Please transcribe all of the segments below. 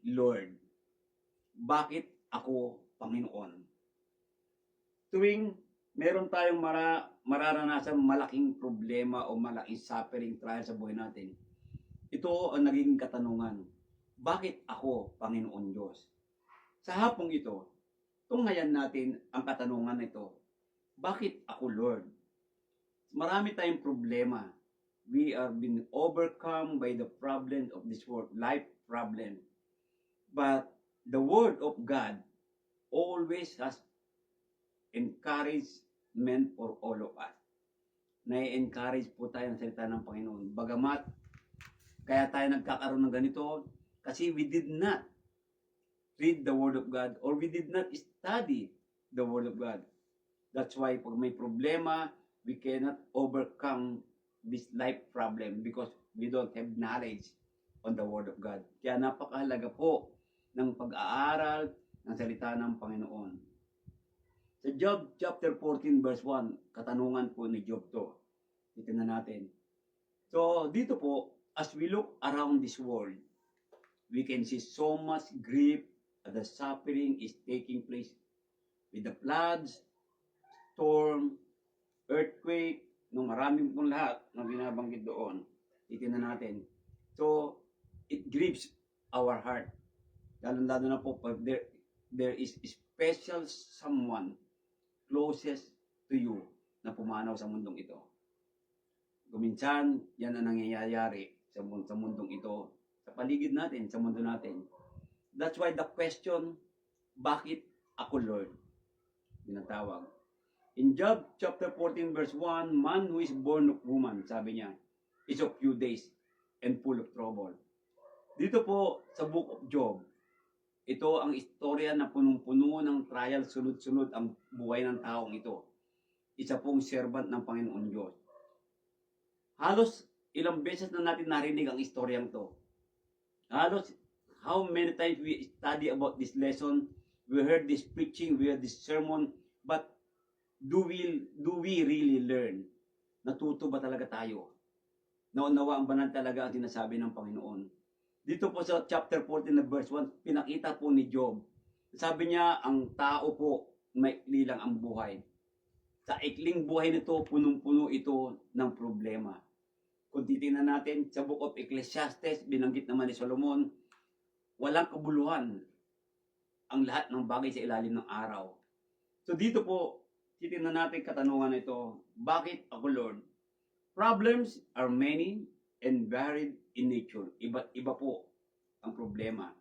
Lord? Bakit ako, Panginoon? Tuwing meron tayong mararanasan malaking problema o malaking suffering trial sa buhay natin, ito ang naging katanungan. Bakit ako, Panginoon Diyos? Sa hapong ito, tunghayan natin ang katanungan nito. Bakit ako, Lord? Marami tayong problema. We are being overcome by the problem of this world, life problem. But the Word of God always has encouragement for all of us. Na-encourage po tayo ng salita ng Panginoon. Bagamat, kaya tayo nagkakaroon ng ganito, kasi we did not read the Word of God or we did not study the Word of God. That's why pag may problema, we cannot overcome this life problem because we don't have knowledge on the Word of God. Kaya napakahalaga po ng pag-aaral ng salita ng Panginoon. Sa Job chapter 14 verse 1, katanungan po ni Job to. Titingnan natin. So dito po, as we look around this world, we can see so much grief and the suffering is taking place with the floods, storm, earthquake, nung maraming pong lahat na binabanggit doon. Titingnan natin. So, it grieves our heart. Lalo na po pag there is special someone closest to you na pumanaw sa mundong ito. Kuminsan, yan ang nangyayari sa mundong ito, sa paligid natin, sa mundo natin. That's why the question, bakit ako, Lord? Binatawag. In Job chapter 14 verse 1, man who is born of woman, sabi niya, is of few days and full of trouble. Dito po sa book of Job, ito ang istorya na punong-puno ng trial, sunod-sunod ang buhay ng taong ito. Isa pong servant ng Panginoon Diyos. Halos ilang beses na natin narinig ang istoryang to. Halos how many times we study about this lesson, we heard this preaching, we heard this sermon, but do we really learn? Natuto ba talaga tayo? Naunawaan ba na talaga ang sinasabi ng Panginoon? Dito po sa chapter 14 na verse 1, pinakita po ni Job. Sabi niya, ang tao po, maikli lang ang buhay. Sa ikling buhay nito, punong-puno ito ng problema. Kung titingnan natin sa book of Ecclesiastes, binanggit naman ni Solomon, walang kabuluhan ang lahat ng bagay sa ilalim ng araw. So dito po, titingnan natin katanungan na ito, bakit ako, Lord? Problems are many and varied in nature. Iba po ang problema.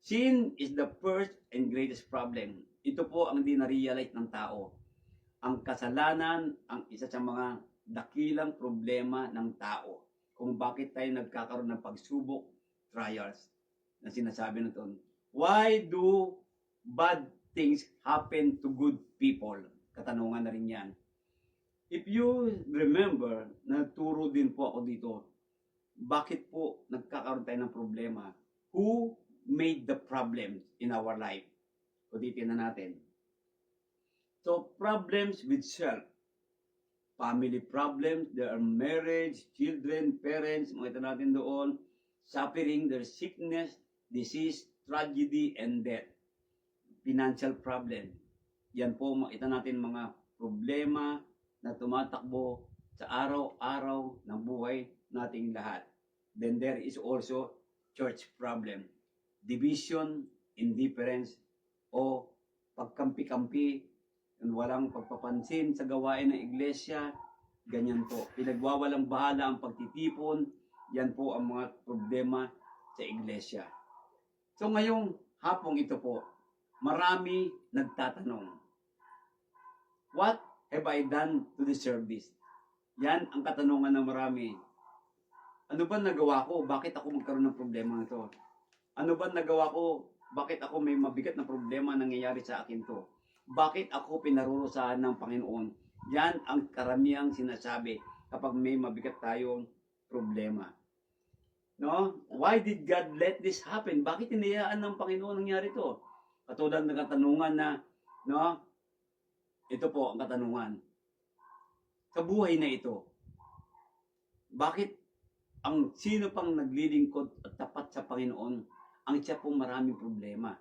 Sin is the first and greatest problem. Ito po ang di na-realize ng tao. Ang kasalanan ang isa sa mga dakilang problema ng tao. Kung bakit tayo nagkakaroon ng pagsubok, trials, na sinasabi nito. Why do bad things happen to good people? Katanungan na rin yan. If you remember, nagturo din po ako dito, bakit po nagkakaroon tayo ng problema? Who made the problems in our life? So, titignan natin. So, problems with self. Family problems, there are marriage, children, parents, makita natin doon. Suffering, there's sickness, disease, tragedy, and death. Financial problem. Yan po, makita natin mga problema na tumatakbo sa araw-araw ng buhay nating lahat. Then there is also church problem. Division, indifference, o pagkampi-kampi, walang pagpapansin sa gawain ng iglesia, ganyan po. Pinagwawalang bahala ang pagtitipon, yan po ang mga problema sa iglesia. So ngayong hapong ito po, marami nagtatanong, what have I done to deserve this? Yan ang katanungan ng marami. Ano ba nagawa ko? Bakit ako magkaroon ng problema nito? Ano ba nagawa ko? Bakit ako may mabigat na problema nangyayari sa akin to? Bakit ako pinarurusahan ng Panginoon? Yan ang karamihang sinasabi kapag may mabigat tayong problema. No? Why did God let this happen? Bakit hinayaan ng Panginoon nangyari to? Katulad ng katanungan na, no? Ito po ang katanungan. Sa buhay na ito, bakit ang sino pang naglilingkod at tapat sa Panginoon ang siya pong maraming problema.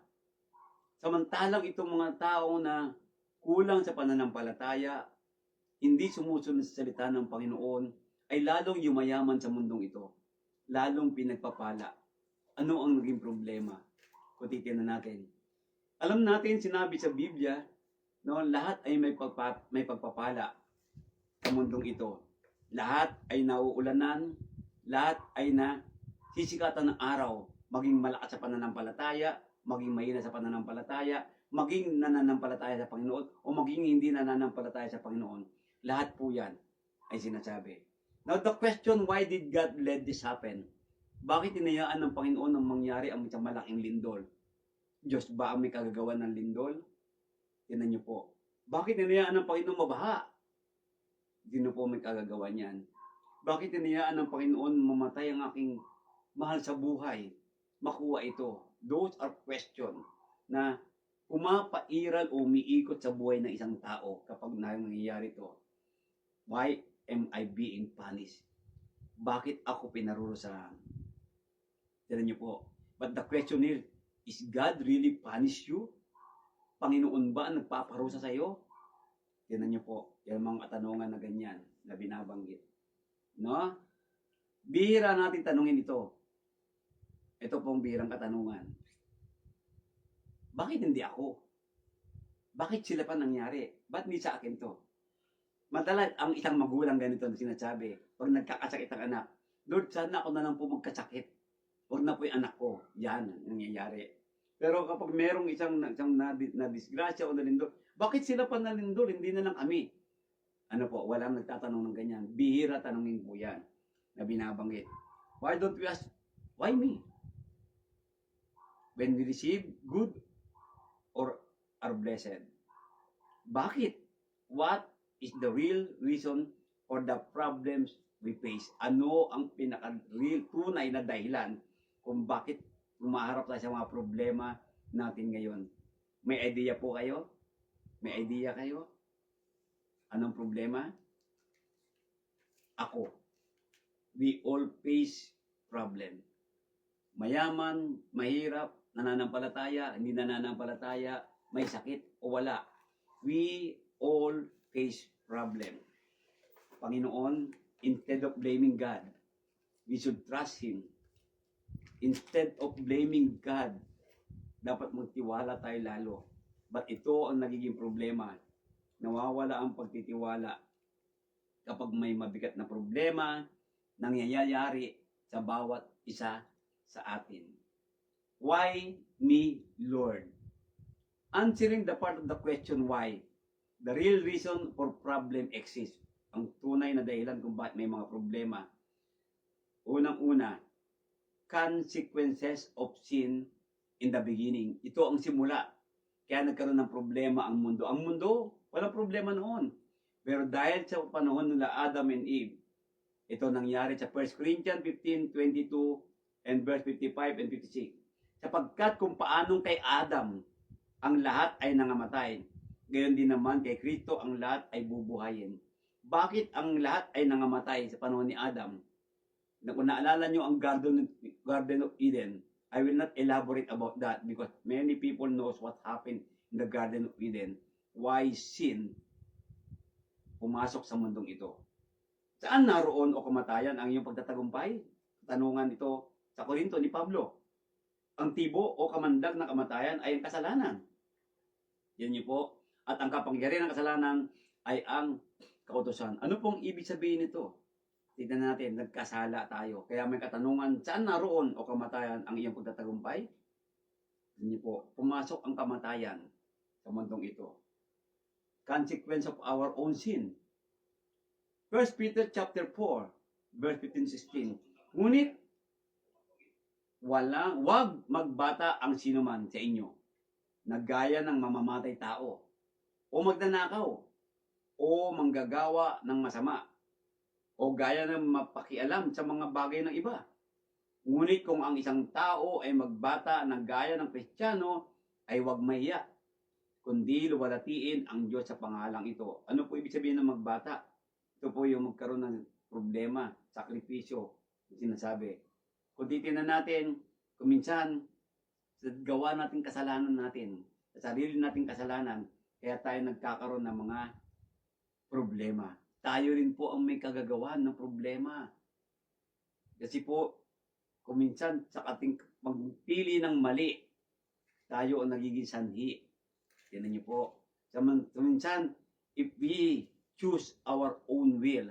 Samantalang itong mga tao na kulang sa pananampalataya, hindi sumusunod sa salita ng Panginoon, ay lalong yumayaman sa mundong ito. Lalong pinagpapala. Ano ang naging problema? Kung titignan natin. Alam natin, sinabi sa Biblia, no, lahat ay may pagpapala sa mundong ito. Lahat ay nauulanan, lahat ay sisikatan ng araw, maging malakas sa pananampalataya, maging mahina sa pananampalataya, maging nananampalataya sa Panginoon, o maging hindi nananampalataya sa Panginoon. Lahat po yan ay sinasabi. Now the question, why did God let this happen? Bakit tinayaan ng Panginoon ang mangyari ang isang malaking lindol? Diyos ba ang may kagagawan ng lindol? Tinan niyo po. Bakit tinayaan ng Panginoon mabaha? Hindi po may kagagawa niyan. Bakit tinayaan ng Panginoon mamatay ang aking mahal sa buhay? Makuha ito. Those are questions na pumapairal o umiikot sa buhay ng isang tao kapag nangyayari ito. Why am I being punished? Bakit ako pinarurusahan? Tinan niyo po. But the question is God really punish you? Panginoon ba ang nagpaparusa sa iyo? Tinan niyo po. Yan mga katanungan na ganyan na binabanggit. No? Bihira natin tanungin ito. Ito pong bihirang katanungan. Bakit hindi ako? Bakit sila pa nangyari? Ba't hindi sa akin to? Madalas, ang isang magulang ganito na sinasabi, pag nagkakasakit ang anak, Lord, sana ako na lang po magkasakit. Huwag na po yung anak ko. Yan, nangyayari. Pero kapag merong isang na disgrasya o nalindol, bakit sila pa nalindol? Hindi na lang kami. Ano po, walang nagtatanong ng ganyan. Bihira tanongin po yan na binabanggit. Why don't we ask, why me? When we receive good or are blessed. Bakit? What is the real reason for the problems we face? Ano ang pinaka-real, tunay na dahilan kung bakit umaharap tayo sa mga problema natin ngayon? May idea po kayo? May idea kayo? Anong problema? Ako. We all face problem. Mayaman, mahirap, nananampalataya, hindi nananampalataya, may sakit o wala. We all face problem. Panginoon, instead of blaming God, we should trust Him. Instead of blaming God, dapat magtiwala tayo lalo. But ito ang nagiging problema. Nawawala ang pagtitiwala kapag may mabigat na problema nangyayari sa bawat isa sa atin. Why me, Lord? Answering the part of the question why, the real reason for problem exists. Ang tunay na dahilan kung bakit may mga problema. Unang-una, consequences of sin in the beginning. Ito ang simula. Kaya nagkaroon ng problema ang mundo. Ang mundo, walang problema noon. Pero dahil sa panahon nila Adam and Eve, ito nangyari sa 1 Corinthians 15:22 and verse 55 and 56. Sapagkat kung paanong kay Adam, ang lahat ay nangamatay, gayon din naman kay Kristo ang lahat ay bubuhayin. Bakit ang lahat ay nangamatay sa panahon ni Adam? Kung naalala nyo ang Garden of Eden, I will not elaborate about that because many people knows what happened in the Garden of Eden. Why sin pumasok sa mundong ito? Saan naroon o kamatayan ang iyong pagtatagumpay? Tanungan ito sa Korinto ni Pablo. Ang tibo o kamandag na kamatayan ay ang kasalanan. Yan niyo po. At ang kapangyarihan ng kasalanan ay ang kautusan. Ano pong ibig sabihin nito? Tignan natin, nagkasala tayo. Kaya may katanungan, saan naroon o kamatayan ang iyong pagtatagumpay? Yan niyo po. Pumasok ang kamatayan sa mundong ito. Consequence of our own sin. 1 Peter chapter 4, verse 15-16. Ngunit, wag magbata ang sinuman sa inyo na gaya ng mamamatay tao, o magnanakaw, o manggagawa ng masama, o gaya ng mapakialam sa mga bagay ng iba. Ngunit kung ang isang tao ay magbata ng gaya ng Kristiyano, ay wag mahiya, kundi luwalhatiin ang Diyos sa pangalang ito. Ano po ibig sabihin ng magbata? Ito po yung magkaroon ng problema, sakripisyo, sinasabi. Kung titignan natin, kung minsan, sa gawa nating kasalanan natin, sa sarili nating kasalanan, kaya tayo nagkakaroon ng mga problema. Tayo rin po ang may kagagawan ng problema. Kasi po, kung minsan sa ating magpili ng mali, tayo ang nagiging sanhi. Yan niyo po. So minsan, if we choose our own will,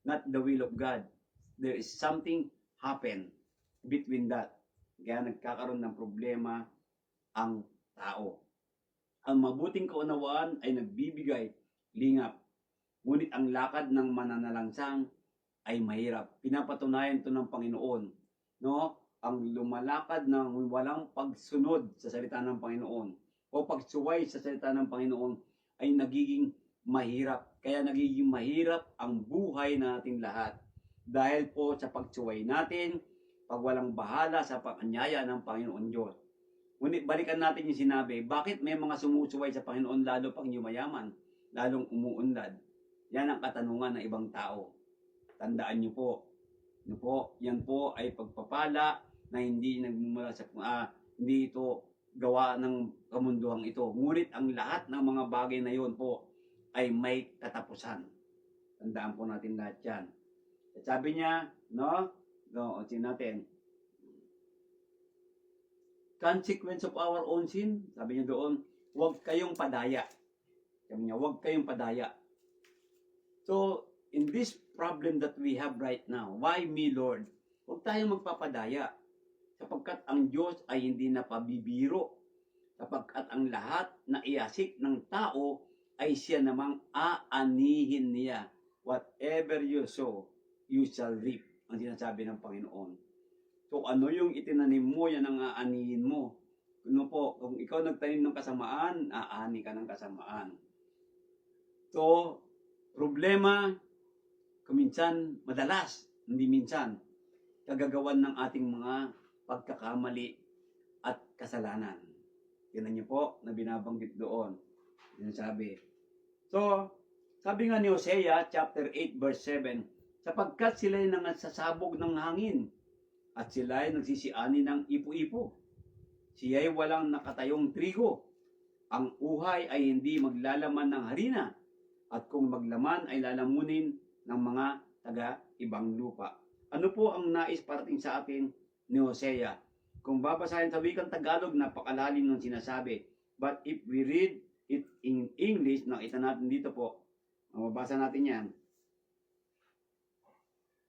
not the will of God, there is something happen between that. Kaya nagkakaroon ng problema ang tao. Ang mabuting kaunawaan ay nagbibigay lingap. Ngunit ang lakad ng mananalangsang ay mahirap. Pinapatunayan ito ng Panginoon. No? Ang lumalakad ng walang pagsunod sa salita ng Panginoon o pagsuway sa salita ng Panginoon ay nagiging mahirap. Kaya nagiging mahirap ang buhay nating lahat. Dahil po sa pagsuway natin, pag walang bahala sa panganyaya ng Panginoon Diyos. Ngunit balikan natin yung sinabi, bakit may mga sumusuway sa Panginoon lalo pang yumayaman, lalong umuunlad? Yan ang katanungan ng ibang tao. Tandaan niyo po, yan po ay pagpapala na hindi nagmumula sa hindi ito gawa ng kamunduhang ito. Ngunit ang lahat ng mga bagay na yon po ay may katapusan. Tandaan po natin lahat yan. Sabi niya, natin, consequence of our own sin, sabi niya doon, huwag kayong padaya. Sabi niya, huwag kayong padaya. So, in this problem that we have right now, why me, Lord? Huwag tayong magpapadaya. Sapagkat ang Diyos ay hindi napabibiro. Sapagkat ang lahat na iasik ng tao ay siya namang aanihin niya. Whatever you sow, you shall reap. Ang sinasabi ng Panginoon. So, ano yung itinanim mo, yan ang aanihin mo. Kung ikaw nagtanim ng kasamaan, aani ka ng kasamaan. So, problema, kuminsan, madalas, hindi minsan, kagagawan ng ating mga pagkakamali at kasalanan. Yan niyo po na binabanggit doon. Yan sabi. So, sabi nga ni Hosea, chapter 8, verse 7, sapagkat sila'y nangasasabog ng hangin at sila'y nagsisiani ng ipo-ipo. Siya'y walang nakatayong trigo. Ang uhay ay hindi maglalaman ng harina. At kung maglaman ay lalamunin ng mga taga-ibang lupa. Ano po ang nais parating sa atin ni Hosea? Kung babasahin sa wikang Tagalog, napakalalim ng sinasabi. But if we read it in English, nakita natin dito po, mababasa natin yan.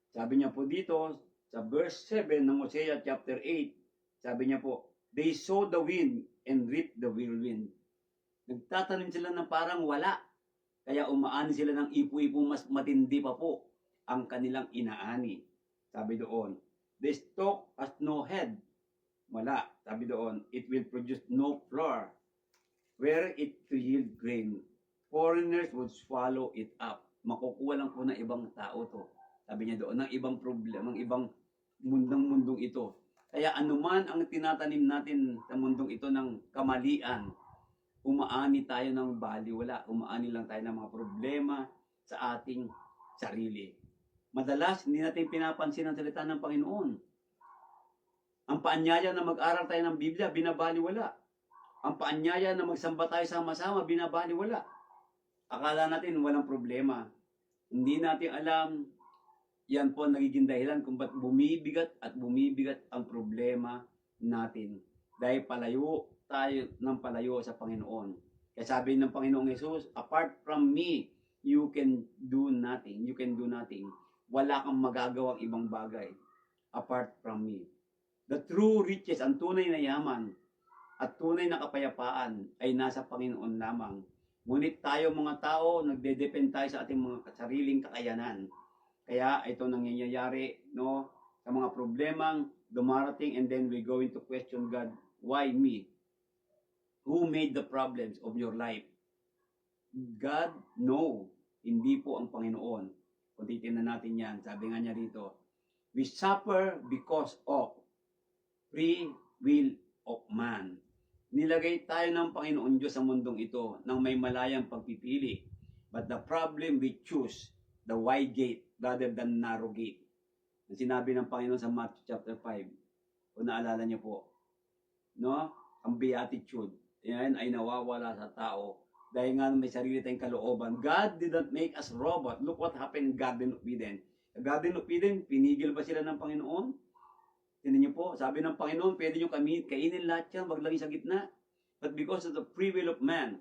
Sabi niya po dito, sa verse 7 ng Hosea chapter 8, sabi niya po, they sow the wind and reap the whirlwind. Nagtatanim sila ng parang wala. Kaya umaani sila ng ipo-ipo, mas matindi pa po ang kanilang inaani. Sabi doon, the stalk has no head. Wala. Sabi doon, it will produce no flour. Where it to yield grain, foreigners would swallow it up. Makukuha lang po ng ibang tao to. Sabi niya doon, ng ibang problema, ng ibang mundong ito. Kaya anuman ang tinatanim natin sa mundong ito ng kamalian, umaani tayo ng baliwala, umaani lang tayo ng mga problema sa ating sarili. Madalas, hindi natin pinapansin ang salita ng Panginoon. Ang paanyaya na mag-aral tayo ng Biblia, binabaliwala. Ang paanyaya na magsamba tayo sama-sama, binabaliwala. Akala natin walang problema. Hindi natin alam, yan po ang nagiging dahilan kung ba't bumibigat ang problema natin. Dahil palayo tayo ng palayo sa Panginoon. Kaya sabi ng Panginoong Yesus, apart from me, you can do nothing. You can do nothing. Wala kang magagawang ibang bagay apart from me. The true riches, ang tunay na yaman at tunay na kapayapaan ay nasa Panginoon lamang. Ngunit tayo mga tao, nagde-depend tayo sa ating mga sariling kakayanan. Kaya ito nangyayari, no, sa mga problemang dumarating, and then we going to question God, why me? Who made the problems of your life? God? No. Hindi po ang Panginoon. Kung titignan natin yan, sabi nga niya dito, we suffer because of free will of man. Nilagay tayo ng Panginoon Diyos sa mundong ito nang may malayang pagpipili. But the problem, we choose the wide gate rather than narrow gate. Ang sinabi ng Panginoon sa Matthew chapter 5, kung naalala niyo po, no? Ang beatitude. Yan ay nawawala sa tao dahil nga may sarili tayong kalooban. God did not make us robot. Look what happened in Garden of Eden. Sa Garden of Eden, pinigil ba sila ng Panginoon? Tingnan niyo po, sabi ng Panginoon, pwede niyo kainin lahat yan, wag lang sa gitna. But because of the free will of man,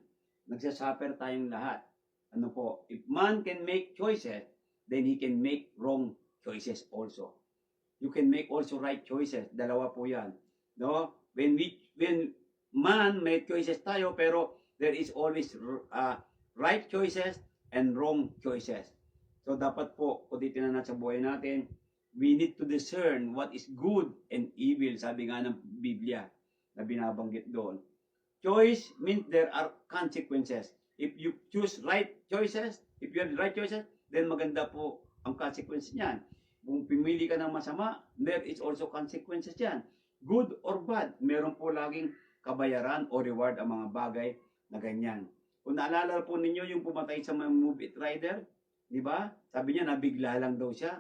nagsasuffer tayong lahat. Ano po, if man can make choices, then he can make wrong choices also. You can make also right choices. Dalawa po yan. No? When man make choices tayo, pero there is always right choices and wrong choices. So dapat po, kung titignan natin sa buhay natin, we need to discern what is good and evil, sabi nga ng Biblia na binabanggit doon. Choice means there are consequences. If you choose right choices, if you have the right choices, then maganda po ang consequences niyan. Kung pumili ka ng masama, there is also consequences yan. Good or bad, meron po laging kabayaran o reward ang mga bagay na ganyan. Kung naalala po ninyo yung pumatay sa mga movie rider, di ba? Sabi niya, nabigla lang daw siya.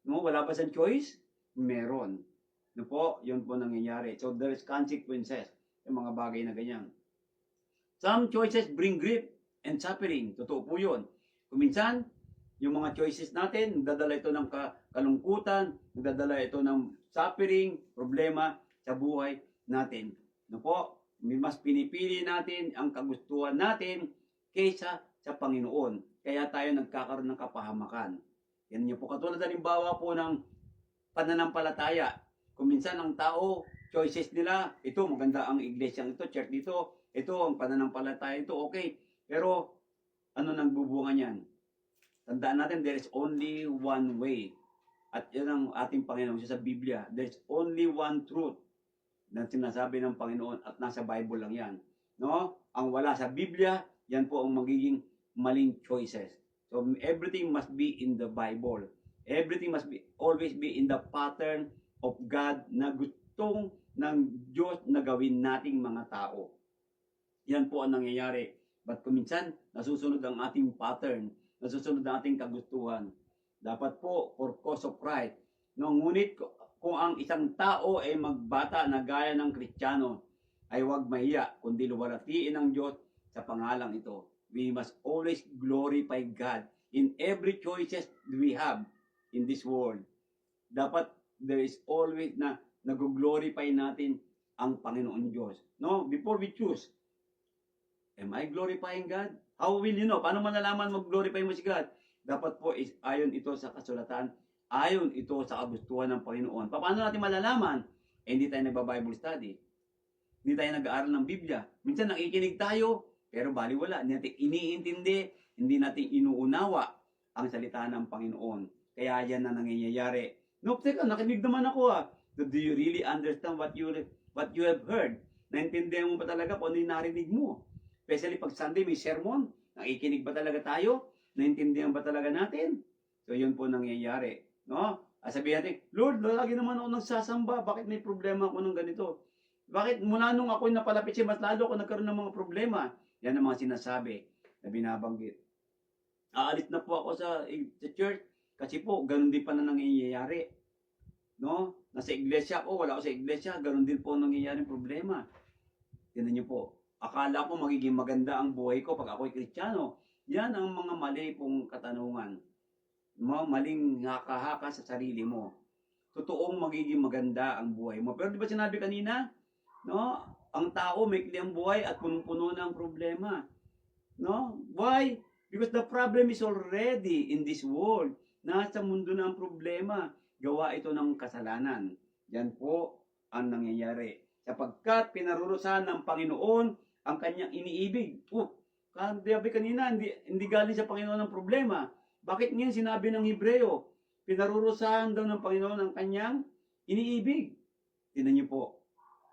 No, wala ba siyang choice? Meron. No po, yun po nangyayari. So there is consequences yung mga bagay na ganyan. Some choices bring grief and suffering. Totoo po yun. Kung minsan, yung mga choices natin, nagdadala ito ng kalungkutan, nagdadala ito ng suffering, problema sa buhay natin. No po, mas pinipili natin ang kagustuhan natin kaysa sa Panginoon. Kaya tayo nagkakaroon ng kapahamakan. Yan niyo po. Katulad halimbawa po ng pananampalataya. Kung minsan ang tao, choices nila, ito maganda ang iglesyang ito, church dito, ito ang pananampalataya ito, okay. Pero ano nang bubunga niyan? Tandaan natin, there is only one way. At yan ang ating Panginoon sa Biblia. There is only one truth na sinasabi ng Panginoon at nasa Bible lang yan. No? Ang wala sa Biblia, yan po ang magiging maling choices. So everything must be in the Bible. Everything must be always be in the pattern of God na gustong ng Diyos na gawin nating mga tao. Yan po ang nangyayari. But kung minsan, nasusunod ang ating pattern, nasusunod ang ating kagustuhan. Dapat po, for cause of right. No, ngunit kung ang isang tao ay magbata na gaya ng Kristiyano, ay huwag mahiya, kundi luwalhatiin ng Diyos sa pangalang ito. We must always glorify God in every choices we have in this world. Dapat there is always na nag-glorify natin ang Panginoon Diyos. No, before we choose, am I glorifying God? How will you know? Paano malalaman mag-glorify mo si God? Dapat po is ayon ito sa kasulatan, ayon ito sa kagustuhan ng Panginoon. Paano natin malalaman? Hindi tayo nagba-Bible study. Hindi tayo nag-aaral ng Biblia. Minsan nakikinig tayo, pero baliwala. Hindi natin iniintindi, hindi natin inuunawa ang salita ng Panginoon. Kaya yan na nangyayari. No, teka, nakinig naman ako Do you really understand what you have heard? Naintindihan mo ba talaga kung ano yung narinig mo? Especially pag Sunday may sermon, nakikinig ba talaga tayo? Naintindihan ba talaga natin? So yun po nangyayari. No? Sabihin natin, Lord, lagi naman ako nagsasamba. Bakit may problema ako ng ganito? Bakit mula nung ako'y napalapit siya, mas lalo ako nagkaroon ng mga problema? Yan ang mga sinasabi na binabanggit. Aalis na po ako sa church kasi po, ganun din pa na nangyayari. No? Nasa iglesia ako, wala ako sa iglesia, ganun din po nangyayari problema. Tignan niyo po. Akala ko magiging maganda ang buhay ko pag ako'y Kristiyano. Yan ang mga mali pong katanungan. Maling haka-haka sa sarili mo. Totoong magiging maganda ang buhay mo. Pero di ba sinabi kanina, no? Ang tao may kliyang buhay at punong-puno ng problema. No? Why? Because the problem is already in this world. Nasa mundo na ang problema. Gawa ito ng kasalanan. Yan po ang nangyayari. Sapagkat pinarurusahan ng Panginoon ang kanyang iniibig. Sabi kanina, hindi galing sa Panginoon ang problema. Bakit ngayon sinabi ng Hebreo, pinarurusahan daw ng Panginoon ang kanyang iniibig? Tingnan niyo po.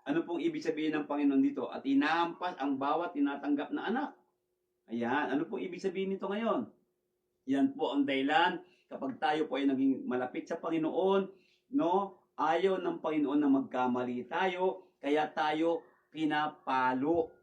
Ano pong ibig sabihin ng Panginoon dito? At inahampas ang bawat tinatanggap na anak. Ayan, ano pong ibig sabihin nito ngayon? Yan po ang dahilan kapag tayo po ay naging malapit sa Panginoon, no? Ayaw ng Panginoon na magkamali tayo, kaya tayo pinapalo.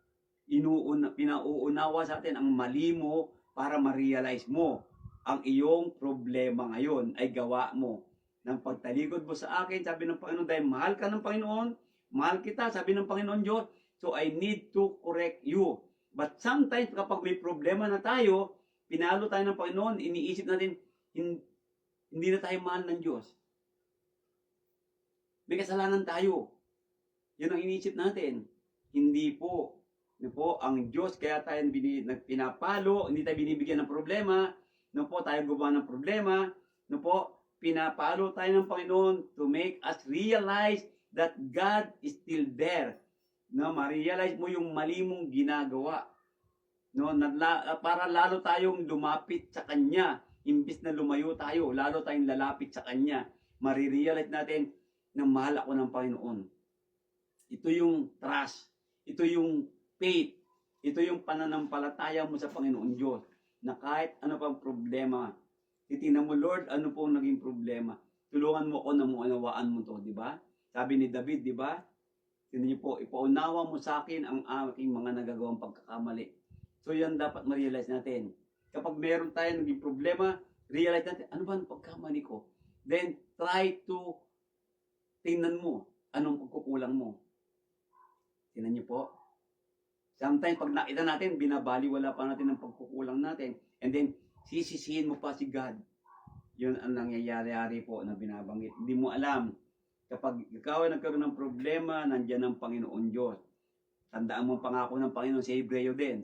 Pinauunawa sa atin ang mali mo para ma-realize mo ang iyong problema ngayon ay gawa mo ng pagtalikod mo sa akin. Sabi ng Panginoon, dahil mahal ka ng Panginoon, mahal kita, sabi ng Panginoon Diyos, so I need to correct you. But sometimes, kapag may problema na tayo, pinalo tayo ng Panginoon, iniisip natin, hindi na tayo mahal ng Diyos. May kasalanan tayo. Yun ang iniisip natin. Hindi po. No po, ang Diyos, kaya tayo pinapalo, hindi tayo binibigyan ng problema, no po, tayo gumawa ng problema, no po, pinapalo tayo ng Panginoon to make us realize that God is still there. No, ma-realize mo yung mali mong ginagawa. No, para lalo tayong lumapit sa Kanya. Imbis na lumayo tayo, lalo tayong lalapit sa Kanya. Marirealize natin na mahal ako ng Panginoon. Ito yung trust. Ito yung faith. Ito yung pananampalataya mo sa Panginoon Diyos. Na kahit ano pang problema, titingnan mo, Lord, ano pong naging problema? Tulungan mo ako na maunawaan mo to, di ba? Sabi ni David, di ba? Tingnan niyo po, ipaunawa mo sa akin ang aking mga nagagawang pagkakamali. So yan dapat ma-realize natin. Kapag meron tayo naging problema, realize natin, ano ba ang pagkamali ko? Then, try to tingnan mo, anong pagkukulang mo. Tingnan niyo po. Sometimes, pag nakita natin, binabaliwala pa natin ang pagkukulang natin. And then, sisisihin mo pa si God. Yun ang nangyayari po na binabanggit. Hindi mo alam. Kapag ikaw ay nagkaroon ng problema, nandiyan ang Panginoon Diyos. Tandaan mo ang pangako ng Panginoon sa Hebreo din.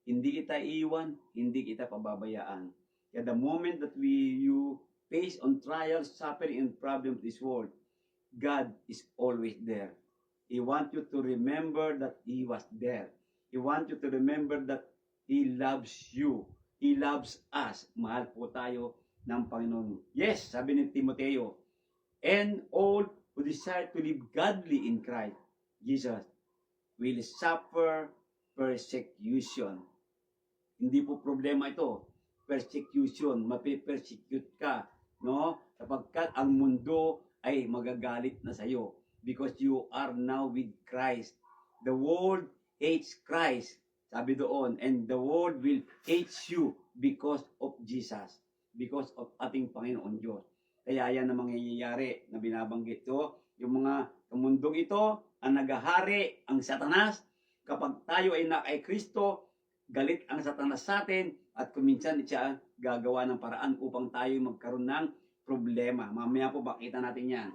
Hindi kita iiwan, hindi kita pababayaan. Kaya the moment that you face on trials, suffering, and problems of this world, God is always there. He wants you to remember that He was there. He wants you to remember that He loves you. He loves us. Mahal po tayo ng Panginoon. Yes, sabi ni Timoteo, and all who desire to live godly in Christ Jesus will suffer persecution. Hindi po problema ito. Persecution. Mapipersecute ka. No? Sapagkat ang mundo ay magagalit na sa iyo. Because you are now with Christ. The world hates Christ. Sabi doon. And the world will hate you because of Jesus. Because of ating Panginoon Diyos. Kaya yan ang mangyayari na binabanggit ko. Yung mga mundong ito, ang naghahari, ang Satanas. Kapag tayo ay kay Kristo, galit ang Satanas sa atin at kuminsan siya gagawa ng paraan upang tayo magkaroon ng problema. Mamaya po bakita natin yan.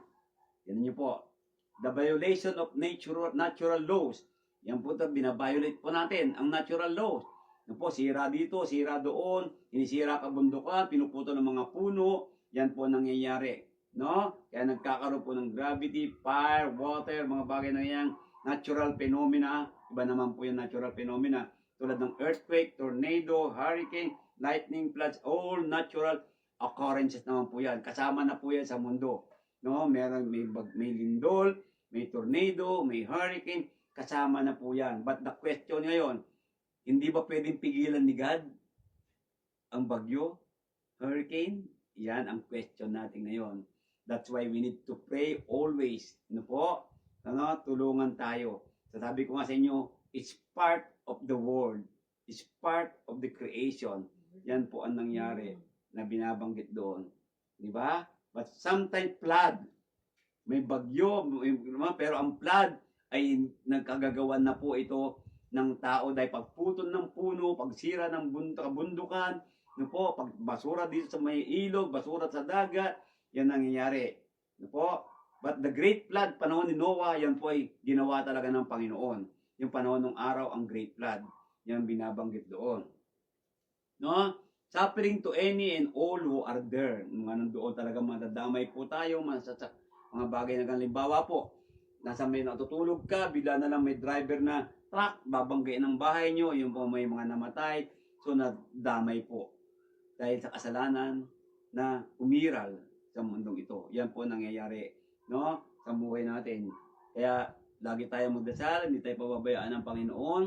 Yan niyo po. The violation of natural laws. Yan po ito, binabiolate po natin ang natural laws. Yan po, sira dito, sira doon, inisira kabundukan, pinuputo ng mga puno. Yan po nangyayari. No? Kaya nagkakaroon po ng gravity, fire, water, mga bagay na yan. Natural phenomena. Iba naman po yung natural phenomena. Tulad ng earthquake, tornado, hurricane, lightning, floods, all natural occurrences naman po yan. Kasama na po yan sa mundo. No? May lindol, may tornado, may hurricane, kasama na po yan. But the question ngayon, hindi ba pwedeng pigilan ni God ang bagyo, hurricane? Yan ang question natin ngayon. That's why we need to pray always. Ano po? Ano? Tulungan tayo. Sabi ko nga sa inyo, it's part of the world. It's part of the creation. Yan po ang nangyari na binabanggit doon. Di ba? But sometimes flood. May bagyo, pero ang flood ay nagkagagawan na po ito ng tao dahil pagputol ng puno, pagsira ng kabundukan, no po, pagbasura dito sa may ilog, basura sa dagat, yan nangyayari. No po? But the great flood, panahon ni Noah, yan po ay ginawa talaga ng Panginoon. Yung panahon ng araw, ang great flood. Yan binabanggit doon. No? Suffering to any and all who are there. Mga nandoon talaga madadamay po tayo, mga bagay na halimbawa po. Nasa may natutulog ka, bigla na lang may driver na truck, babanggain ng bahay nyo, yung po may mga namatay. So nadamay po. Dahil sa kasalanan na umiral sa mundong ito. Yan po nangyayari, no? Sa buhay natin. Kaya lagi tayong magdasal, hindi tayo pababayaan ng Panginoon,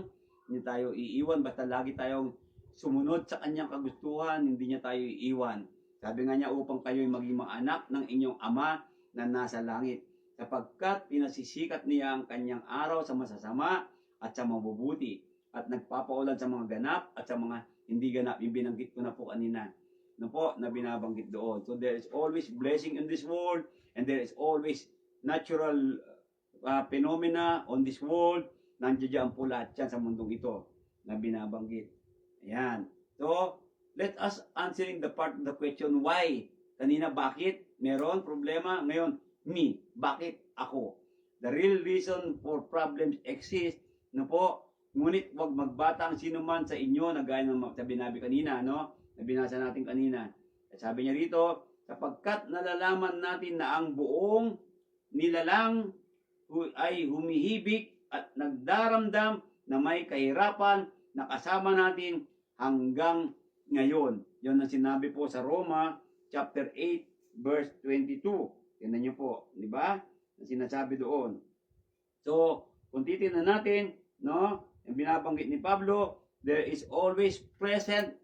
hindi tayo iiwan, basta lagi tayong sumunod sa kanyang kagustuhan, hindi niya tayo iiwan. Sabi nga niya, upang kayo'y maging mga anak ng inyong Ama na nasa langit. Sapagkat pinasisikat niya ang kanyang araw sa masasama at sa mabubuti, at nagpapaulan sa mga ganap at sa mga hindi ganap. Yung binanggit ko na po kanina, na po, na binabanggit doon. So there is always blessing in this world, and there is always natural phenomena on this world, nandiyan po lahat yan sa mundong ito na binabanggit. Ayan. So, let us answering the part of the question, why? Kanina, bakit? Meron problema. Ngayon, me. Bakit ako? The real reason for problems exist, no po, ngunit huwag magbata ang sino man sa inyo, na gaya ng sabi nabi kanina, no? Na binasa natin kanina. Sabi niya rito, sapagkat nalalaman natin na ang buong nilalang ay humihibik at nagdaramdam na may kahirapan na kasama natin hanggang ngayon. Yun ang sinabi po sa Roma chapter 8 verse 22. Tingnan niyo po, di ba? Ang sinasabi doon. So, kung titingnan natin, no, yung binabanggit ni Pablo, there is always present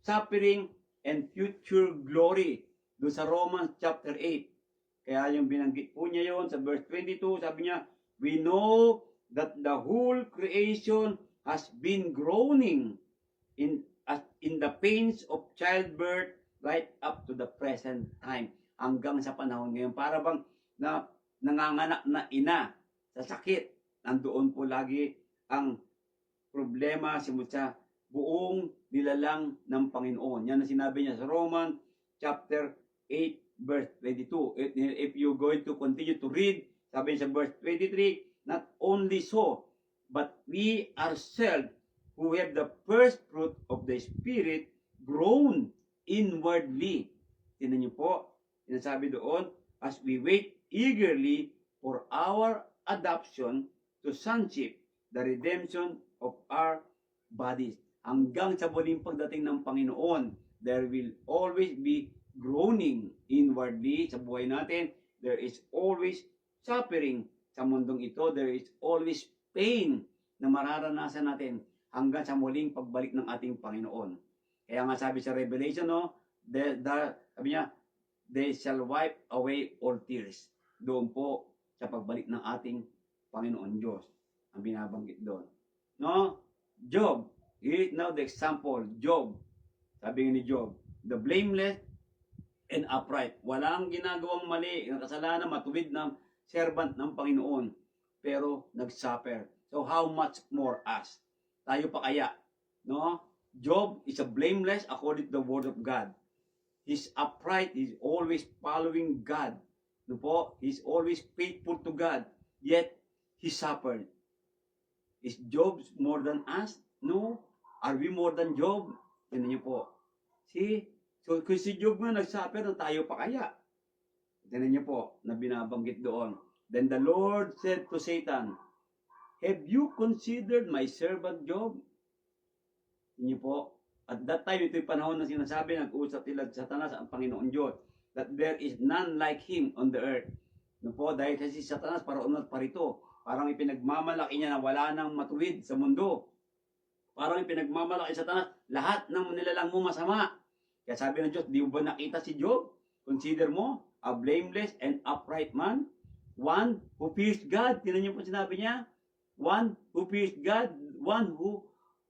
suffering and future glory. Doon sa Romans chapter 8. Kaya yung binanggit po niya yon sa verse 22, sabi niya, we know that the whole creation has been groaning in the pains of childbirth right up to the present time. Hanggang sa panahon ngayon. Para bang nanganganak na ina sa sakit. Nandoon po lagi ang problema simula sa buong nilalang ng Panginoon. Yan ang sinabi niya sa Romans chapter 8 verse 22. If you're going to continue to read, sabi niya sa verse 23, not only so, but we ourselves who have the first fruit of the Spirit groan inwardly. Tingnan niyo po, sinasabi doon, as we wait eagerly for our adoption to sonship, the redemption of our bodies. Hanggang sa muling pagdating ng Panginoon, there will always be groaning inwardly sa buhay natin. There is always suffering sa mundong ito. There is always pain na mararanasan natin hanggang sa muling pagbalik ng ating Panginoon. Kaya nga sabi sa Revelation, no, sabi niya, they shall wipe away all tears. Doon po sa pagbalik ng ating Panginoon Diyos. Ang binabanggit doon. No? Job. Here now the example. Job. Sabi ni Job, the blameless and upright. Walang ginagawang mali, kasalanan, matuwid na servant ng Panginoon. Pero nag-suffer. So how much more us? Tayo pa kaya? No? Job is a blameless according to the word of God. He's upright. He's always following God. No po? He's always faithful to God. Yet, he suffered. Is Job more than us? No. Are we more than Job? Tignan niyo po. See? So, kung si Job nga nagsuffer, na tayo pa kaya? Tignan niyo po, na binabanggit doon. Then the Lord said to Satan, have you considered my servant Job? Tignan niyo po. At that time, ito yung panahon na sinasabi, nag-uusap sila sa Satanas ang Panginoon Diyos, that there is none like him on the earth. No po, dahil kasi Satanas paroon at parito. Parang ipinagmamalaki niya na wala nang matuwid sa mundo. Parang ipinagmamalaki sa Satanas, lahat ng nilalang mo masama. Kaya sabi ng Diyos, di mo ba nakita si Job? Consider mo, a blameless and upright man. One who fears God. Tinan niyo po sinabi niya. One who fears God. One who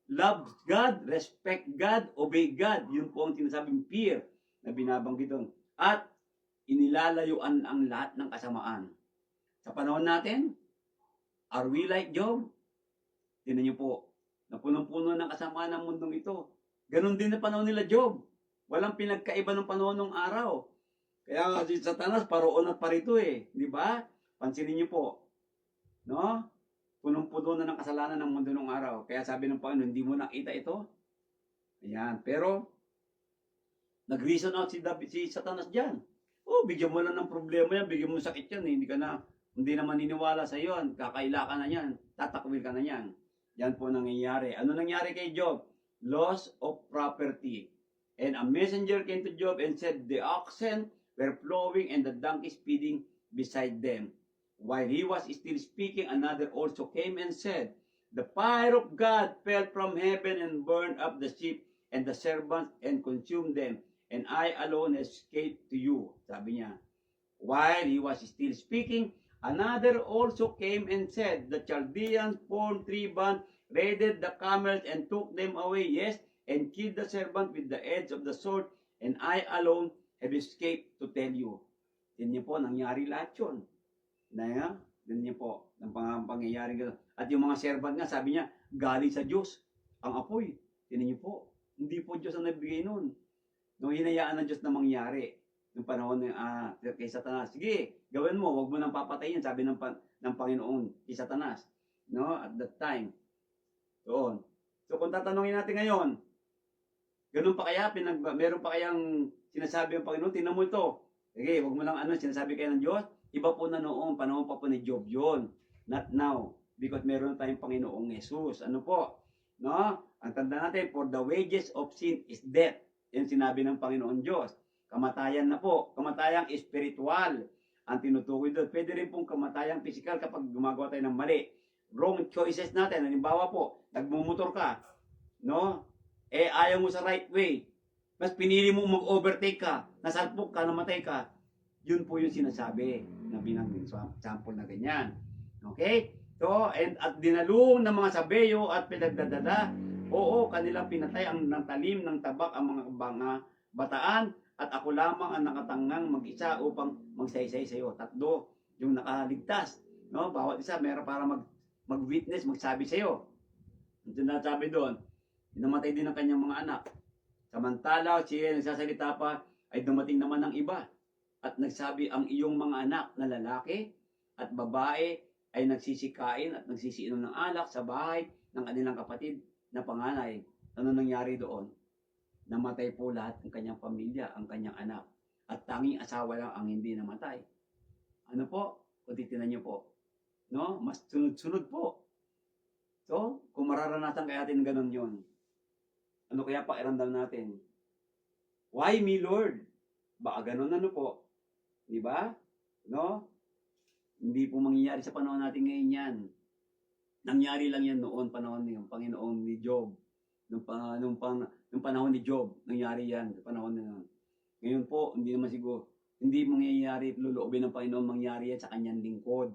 loves God, respect God, obey God. Yun po ang sinasabing fear na binabanggit doon. At inilalayuan ang lahat ng kasamaan. Sa panahon natin, are we like Job? Tingnan niyo po, na punong-puno ng kasamaan ng mundong ito. Ganon din na panahon nila Job. Walang pinagkaiba ng panahon ng araw. Kaya nga si Satanas, paroon at parito eh. Di ba? Pansinin niyo po. No? Punong-puno na ng kasalanan ng mundo ng araw. Kaya sabi ng Panginoon, hindi mo nakita ito. Ayan. Pero, nag-reason out si Satanas dyan. Oh, bigyan mo lang ng problema yan, bigyan mo sakit yan. Hindi na maniniwala sa iyo. Kakaila ka na yan. Tatakwil ka na yan. Yan po nangyayari. Ano nangyari kay Job? Loss of property. And a messenger came to Job and said, the oxen were plowing and the donkeys feeding beside them. While he was still speaking, another also came and said, the fire of God fell from heaven and burned up the sheep and the servants and consumed them, and I alone escaped to you. Sabi niya. While he was still speaking, another also came and said, the Chaldeans formed 3 bands, raided the camels and took them away, yes, and killed the servant with the edge of the sword, and I alone have escaped to tell you. Yan niyo po, nangyari lahat yun. Na Ganyan po, ng pangyayari gano'n. At yung mga servant nga, sabi niya, galing sa Diyos, ang apoy. Tinan niyo po, hindi po Diyos ang nagbigay nun. Nung hinayaan ng Diyos na mangyari, nung panahon ng kay Satanas, sige, gawin mo, wag mo nang papatayin, sabi ng Panginoon kay Satanas. No? At that time. Doon. So kung tatanungin natin ngayon, ganun pa kaya, meron pa kayang sinasabi ng Panginoon, tingnan mo ito. Sige, wag mo lang sinasabi kayo ng Diyos. Iba po na noong panahon pa po ni Job yun. Not now. Because meron tayong Panginoong Jesus. Ano po? No? Ang tanda natin, for the wages of sin is death. Yan sinabi ng Panginoon Diyos. Kamatayan na po. Kamatayang espiritual. Ang tinutukoy doon. Pwede rin pong kamatayang physical kapag gumagawa tayo ng mali. Wrong choices natin. Halimbawa po, nagmumotor ka. No? Ayaw mo sa right way. Mas pinili mo mag-overtake ka. Nasalpok ka, namatay ka. Yun po yung sinasabi na binanggit sample na ganyan. Okay? So, at dinalung ng mga sabeyo at pinagdadala, oo, kanilang pinatay ang talim ng tabak ang mga bataan at ako lamang ang nakatangang mag-isa upang magsaysay sa iyo. Tatlo yung nakaligtas. No? Bawat isa meron para mag-witness, magsabi sa iyo. Ito na sabi doon, namatay din ang kanyang mga anak. Samantala, siya nagsasalita pa, ay dumating naman ng iba. At nagsabi ang iyong mga anak na lalaki at babae ay nagsisikain at nagsisiinom ng alak sa bahay ng kanilang kapatid na panganay. Ano nangyari doon? Namatay po lahat ng kanyang pamilya, ang kanyang anak. At tanging asawa lang ang hindi namatay. Ano po? Kung titinan niyo po. No? Mas sunod-sunod po. So, kung mararanasan kaya natin ganun yun, ano kaya pakiramdam natin? Why me, Lord? Baka ganun ano po. Di ba? No? Hindi po mangyayari sa panahon natin ngayon yan. Nangyari lang yan noon, panahon ng Panginoon ni Job. Nung panahon ni Job, nangyari yan sa panahon na yun. Ngayon po, hindi naman siguro, hindi mangyayari, luluobin ng Panginoon mangyari yan sa kanyang lingkod.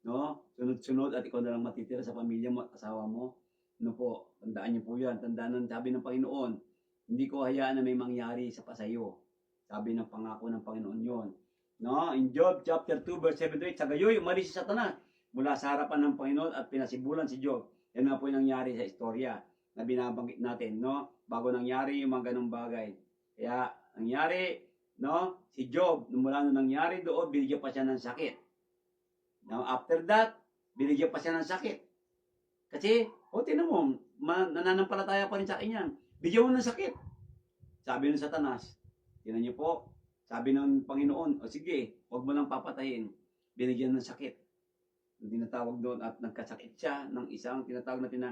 No? Sunod-sunod at ikaw na lang matitira sa pamilya mo at asawa mo. Ano po, tandaan niyo po yan. Tandaan ng sabi ng Panginoon, hindi ko hayaan na may mangyari sa pasayo. Sabi ng pangako ng Panginoon yon. No? In Job chapter 2 verse 7 to 8, sa gayoy umalis si Satanas mula sa harapan ng Panginoon at pinasibulan si Job. Yan nga po yung nangyari sa istorya na binabanggit natin, no? Bago nangyari yung mga ganung bagay. Kaya nangyari, no? Si Job, mula nung nangyari doon, binigyan pa siya ng sakit. Now after that, binigyan pa siya ng sakit. Kasi, tinan mo, nananampalataya pa rin sa akin yan. Bigyan mo ng sakit. Sabi ng Satanas, tinan niyo po, sabi ng Panginoon, sige, huwag mo lang papatayin. Binigyan ng sakit. Yung tinatawag doon at nagkasakit siya ng isang tinatawag natin na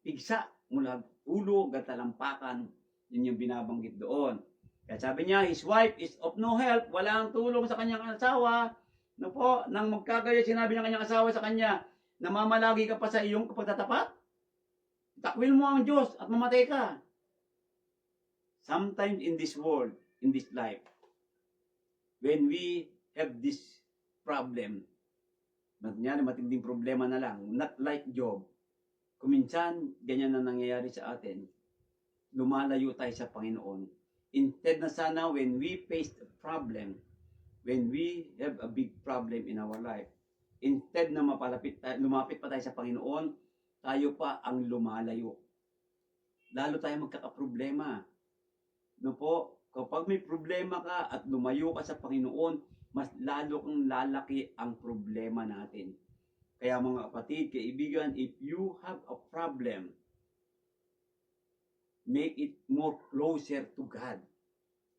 pigsa mula ulo hanggang talampakan. Yun yung binabanggit doon. Kaya sabi niya, his wife is of no help. Walang tulong sa kanyang asawa. No po, nang magkagaya sinabi ng kanyang asawa sa kanya, namamalagi ka pa sa iyong pagtatapat? Takwil mo ang Diyos at mamatay ka. Sometimes in this world, in this life, when we have this problem, matinding problema na lang, not like Job, kuminsan, ganyan na nangyayari sa atin, lumalayo tayo sa Panginoon. Instead na sana when we face a problem, when we have a big problem in our life, instead na lumapit pa tayo sa Panginoon, tayo pa ang lumalayo. Lalo tayo magkakaproblema. No po, kapag may problema ka at lumayo ka sa Panginoon, mas lalo kang lalaki ang problema natin. Kaya mga kapatid, kaibigan, if you have a problem, make it more closer to God.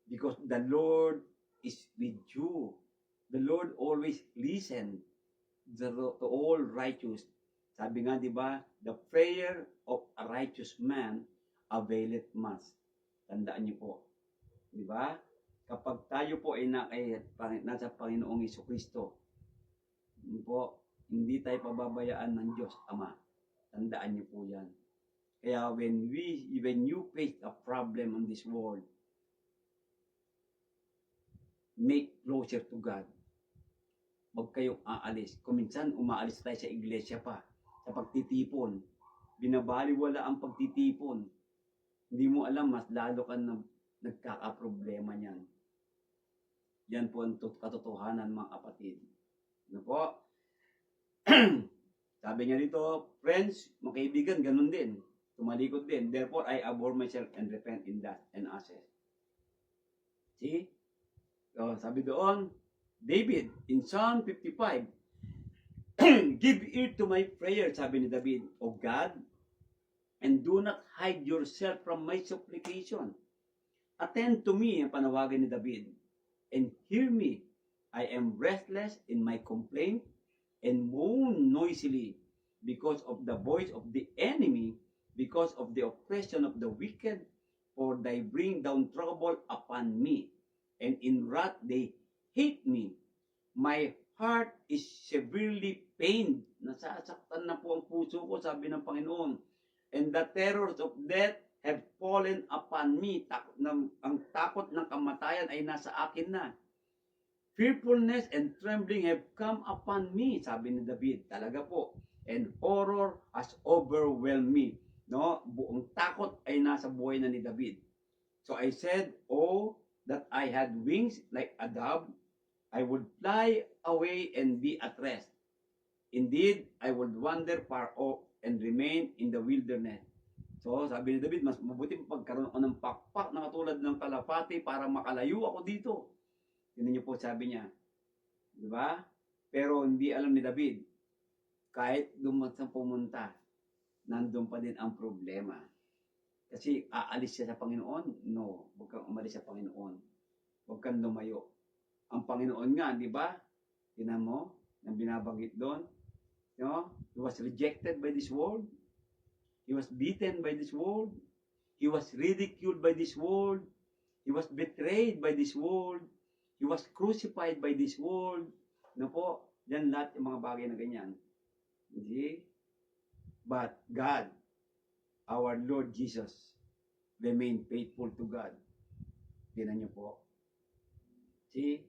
Because the Lord is with you. The Lord always listen to all righteous. Sabi nga, di ba, the prayer of a righteous man availeth much. Tandaan niyo po. Di ba? Kapag tayo po ay nasa Panginoong Jesucristo, po, hindi tayo pababayaan ng Diyos Ama. Tandaan niyo po yan. Kaya when you face a problem in this world, make closer to God. Huwag kayong aalis. Kuminsan, umaalis tayo sa iglesia pa, sa pagtitipon. Binabaliwala ang pagtitipon. Hindi mo alam, mas lalo ka na nagkakaproblema niyan. Yan po ang katotohanan, mga kapatid. Ano po? Sabi niya dito, friends, mga kaibigan, ganun din. Tumalikod din. Therefore, I abhor myself and repent in dust and ashes. See? So, sabi doon, David, in Psalm 55, give ear to my prayer, sabi ni David, O God, and do not hide yourself from my supplication. Attend to me, ang panawagan ni David, and hear me. I am restless in my complaint and moan noisily because of the voice of the enemy, because of the oppression of the wicked, for they bring down trouble upon me, and in wrath they hate me. My heart is severely pained. Nasasaktan na po ang puso ko, sabi ng Panginoon. And the terrors of death have fallen upon me. Ang takot ng kamatayan ay nasa akin na. Fearfulness and trembling have come upon me, sabi ni David. Talaga po. And horror has overwhelmed me. No? Buong takot ay nasa buhay na ni David. So I said, oh, that I had wings like a dove. I would fly away and be at rest. Indeed, I would wander far off and remain in the wilderness. So, sabi ni David, mas mabuti pagkaroon ako ng pakpak na katulad ng kalapati para makalayo ako dito. Yun niyo po sabi niya. Di ba? Pero hindi alam ni David, kahit doon sa pumunta, nandun pa din ang problema. Kasi aalis siya sa Panginoon? No, huwag kang umalis sa Panginoon. Huwag kang lumayo. Ang Panginoon nga, di ba? Tinan mo, nang binabanggit doon. No? He was rejected by this world. He was beaten by this world. He was ridiculed by this world. He was betrayed by this world. He was crucified by this world. No po, yan lahat yung mga bagay na ganyan. Hindi? But God, our Lord Jesus, remained faithful to God. Tinan niyo po. See?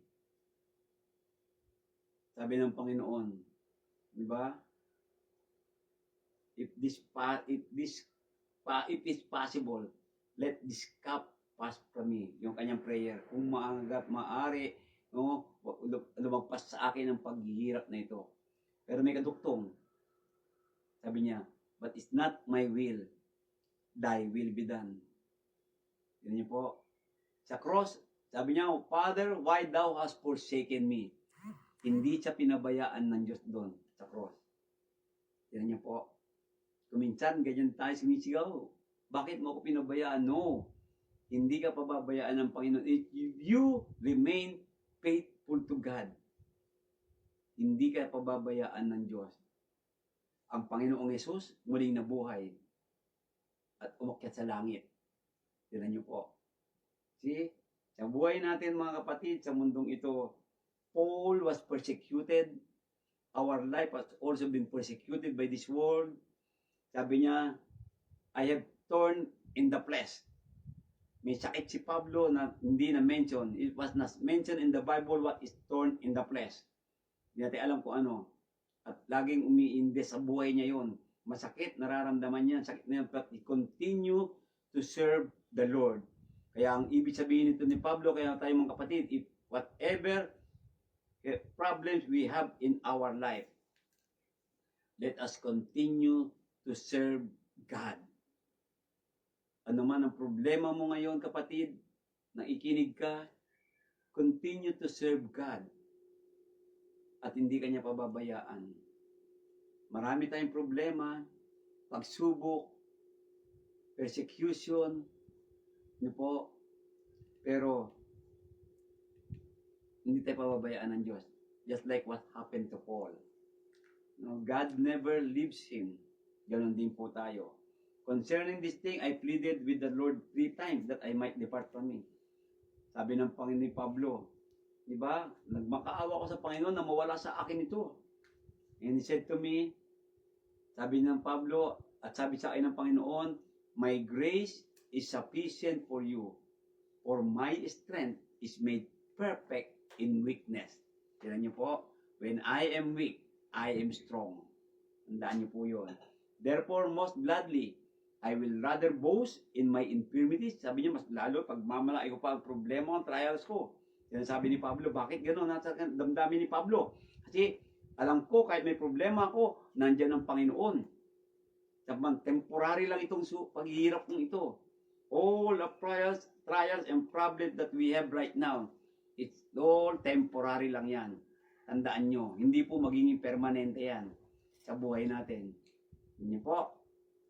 Sabi ng Panginoon, di ba? If it's possible, let this cup pass from me. Yung kanyang prayer. Kung maaari, no, lumagpas sa akin ang paghihirap na ito. Pero may kaduktong. Sabi niya, but it's not my will, thy will be done. Yun niyo po. Sa cross, sabi niya, Father, why thou hast forsaken me? Hindi siya pinabayaan ng Diyos doon sa cross. Yan niyo po. Kuminsan, ganyan tayo sumisigaw. Bakit mo ako pinabayaan? No. Hindi ka pababayaan ng Panginoon. If you remain faithful to God, hindi ka pababayaan ng Diyos. Ang Panginoong Yesus, muling nabuhay at umakyat sa langit. Yan niyo po. See? Sa buhay natin mga kapatid, sa mundong ito, Paul was persecuted. Our life has also been persecuted by this world. Sabi niya, I have thorn in the flesh. May sakit si Pablo na hindi na-mention. It was not mentioned in the Bible what is thorn in the flesh. Hindi natin alam kung ano. At laging umiinde sa buhay niya yon. Masakit, nararamdaman niya. Sakit na yan, but he continue to serve the Lord. Kaya ang ibig sabihin nito ni Pablo, kaya tayo mga kapatid, if whatever problems we have in our life, let us continue to serve God. Ano man ang problema mo ngayon, kapatid, na ikinig ka, continue to serve God. At hindi kanya pababayaan. Marami tayong problema, pagsubok, persecution, po, pero hindi tayo pababayaan ng Diyos. Just like what happened to Paul. No, God never leaves him. Ganon din po tayo. Concerning this thing, I pleaded with the Lord 3 times that I might depart from me. Sabi ng Panginoon ni Pablo, di ba? Nagmakaawa ko sa Panginoon na mawala sa akin ito. And he said to me, sabi ng Pablo, at sabi sa akin ng Panginoon, my grace is sufficient for you, for my strength is made perfect in weakness. Tignan niyo po, when I am weak, I am strong. Tandaan niyo po yun. Therefore, most gladly, I will rather boast in my infirmities. Sabi niya, mas lalo, pagmamalaki ko pa ang problema, ang trials ko. Sinasabi ni Pablo, bakit gano'n? Nasa damdamin ni Pablo. Kasi, Alam ko, kahit may problema ako, nandyan ang Panginoon. Temporary lang itong paghihirap kong ito. All the trials and problems that we have right now, it's all temporary lang yan. Tandaan nyo, hindi po magiging permanente yan sa buhay natin. Hindi po.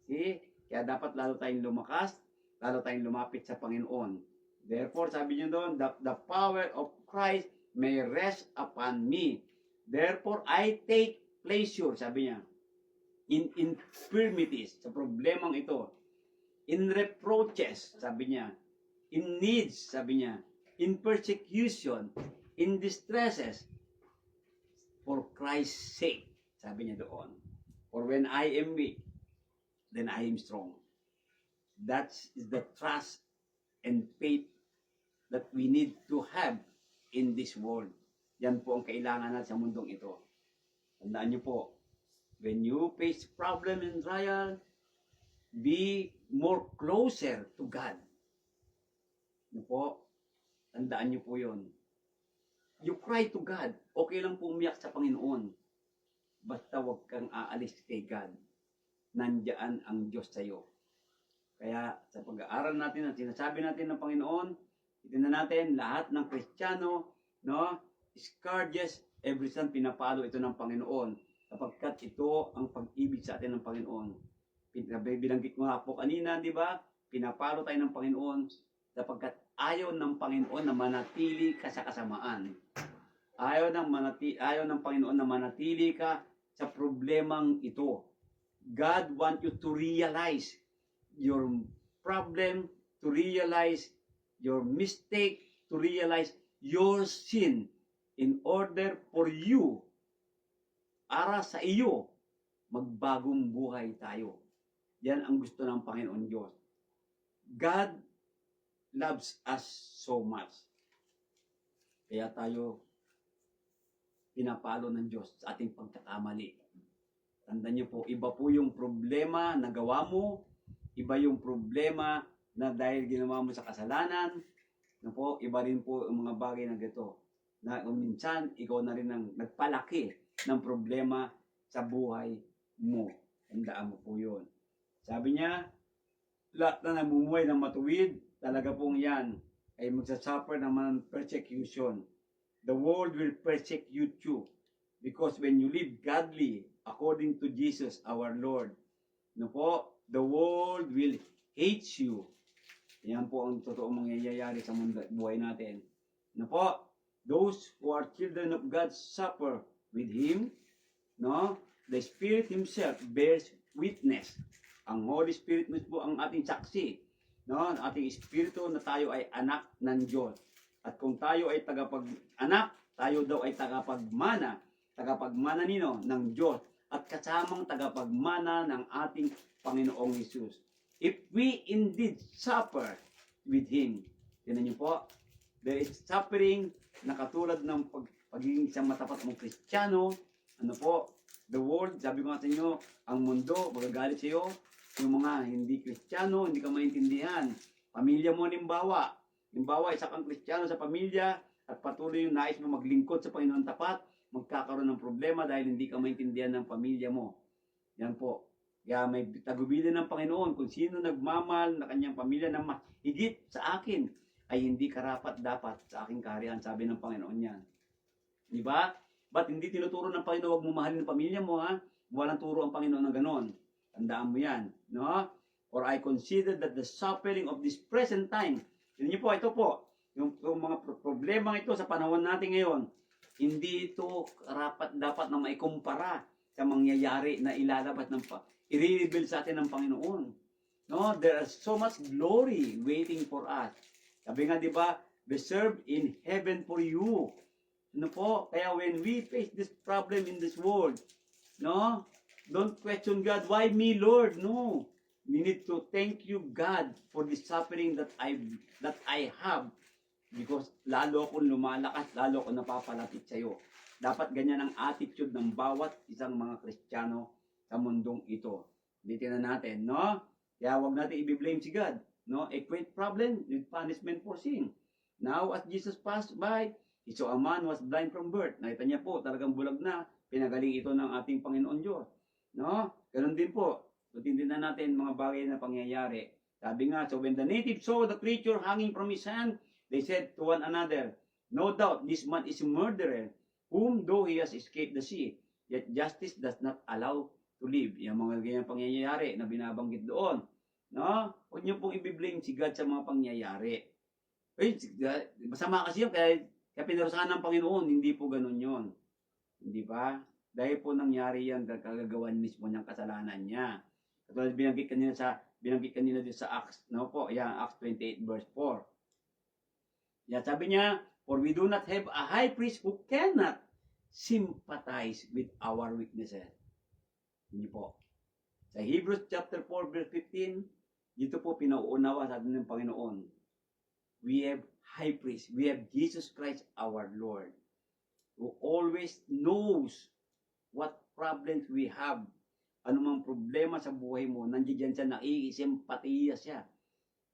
See? Kaya dapat lalo tayong lumakas, lalo tayong lumapit sa Panginoon. Therefore, sabi niyo doon, the power of Christ may rest upon me. Therefore, I take pleasure, sabi niya, in infirmities, sa problemang ito, in reproaches, sabi niya, in needs, sabi niya, in persecution, in distresses, for Christ's sake, sabi niya doon. For when I am weak, then I am strong. That is the trust and faith that we need to have in this world. Yan po ang kailangan natin sa mundong ito. Tandaan niyo po, when you face problem and trial, be more closer to God. Ano po? Tandaan niyo po yun. You cry to God. Okay lang po umiyak sa Panginoon. Basta huwag kang aalis kay God. Nandiyan ang Diyos sa iyo. Kaya sa pag-aaral natin at sinasabi natin ng Panginoon, itin na natin lahat ng Kristiyano, no? Scourges, every son pinapalo ito ng Panginoon. Sapagkat ito ang pag-ibig sa atin ng Panginoon. Binanggit ko nga po kanina, di ba? Pinapalo tayo ng Panginoon sapagkat ayaw ng Panginoon na manatili ka sa kasamaan. Ayaw ng Panginoon na manatili ka sa problemang ito. God wants you to realize your problem, to realize your mistake, to realize your sin in order for you, para sa iyo, magbagong buhay tayo. Yan ang gusto ng Panginoon Diyos. God loves us so much. Kaya tayo pinapalo ng Diyos sa ating pagkakamali. Tandaan niyo po, iba po yung problema na gawa mo, iba yung problema na dahil ginawa mo sa kasalanan, na po, iba rin po ang mga bagay na gito. Na minsan, ikaw na rin ang nagpalaki ng problema sa buhay mo. Tandaan mo po yun. Sabi niya, lahat na namumuhay ng matuwid, talaga pong yan ay magsasuffer naman persecution. The world will persecute you because when you live godly according to Jesus our Lord, no po, the world will hate you. Yan po ang totoong mangyayari sa buhay natin. No po, those who are children of God suffer with Him. No, the Spirit Himself bears witness. Ang Holy Spirit mismo ang ating saksi. No, ang ating espiritu na tayo ay anak ng Diyos. At kung tayo ay tagapag-anak, tayo daw ay tagapagmana nino ng Diyos at kasamang tagapagmana ng ating Panginoong Hesus. If we indeed suffer with Him, tinan niyo po, there is suffering na katulad ng pagiging isang matapat mong Kristiyano. Ano po, the world, sabi ko nga sa inyo, ang mundo, magagalit sa iyo. Yung mga hindi Kristiyano, hindi ka maintindihan. Pamilya mo, halimbawa, isa kang Kristiyano sa pamilya at patuloy yung nais mo maglingkod sa Panginoon tapat, magkakaroon ng problema dahil hindi ka maintindihan ng pamilya mo. Yan po. Kaya may tagubilin ng Panginoon kung sino nagmamahal na kanyang pamilya na mahigit sa akin ay hindi karapat dapat sa aking kaharian, sabi ng Panginoon yan. Di ba? Ba't hindi tinuturo ng Panginoon huwag mo mahalin ang pamilya mo, ha? Walang turo ang Panginoon ng ganon. Tandaan mo yan. No? For I consider that the suffering of this present time, yun po, ito po, yung mga problema ito sa panahon natin ngayon, hindi ito karapat dapat na maikumpara sa mangyayari na ilalabas i-reveal sa atin ng Panginoon. No, there is so much glory waiting for us. Sabi nga, di ba, reserved in heaven for you. Ano po? Kaya when we face this problem in this world, no, don't question God, why me, Lord? No. We need to thank you, God, for the suffering that I have. Because lalo akong lumalakas, lalo akong napapalapit sa iyo. Dapat ganyan ang attitude ng bawat isang mga Kristiyano sa mundong ito. Dito na natin, no? Kaya huwag natin i-blame si God. No? Equate problem with punishment for sin. Now, as Jesus passed by, he saw a man was blind from birth. Nakita niya po, talagang bulag na. pinagaling ito ng ating Panginoon Diyos. No? Ganun din po. Tutindihan natin mga bagay na pangyayari. Sabi nga, so when the natives saw the creature hanging from his hand, they said to one another, no doubt this man is a murderer, whom though he has escaped the sea, yet justice does not allow to live. Yung mga ganyan pangyayari na binabanggit doon. No? Huwag niyo pong ibiblame si God sa mga pangyayari. Masama kasi yun, kaya pinarusahan ng Panginoon, hindi po ganun yun. Hindi ba? Dahil po nangyari yan, kagagawan mismo niyang kasalanan niya. Katulad binanggit kanina din sa Acts, no po, yan, Acts 28 verse 4. Yan, sabi niya, for we do not have a high priest who cannot sympathize with our weaknesses. Hindi po. Sa Hebrews chapter 4 verse 15, dito po pinauunawa sa atin ng Panginoon. We have high priest. We have Jesus Christ our Lord, who always knows what problems we have. Anumang problema sa buhay mo, nandiyan siya, naiisimpatiya siya.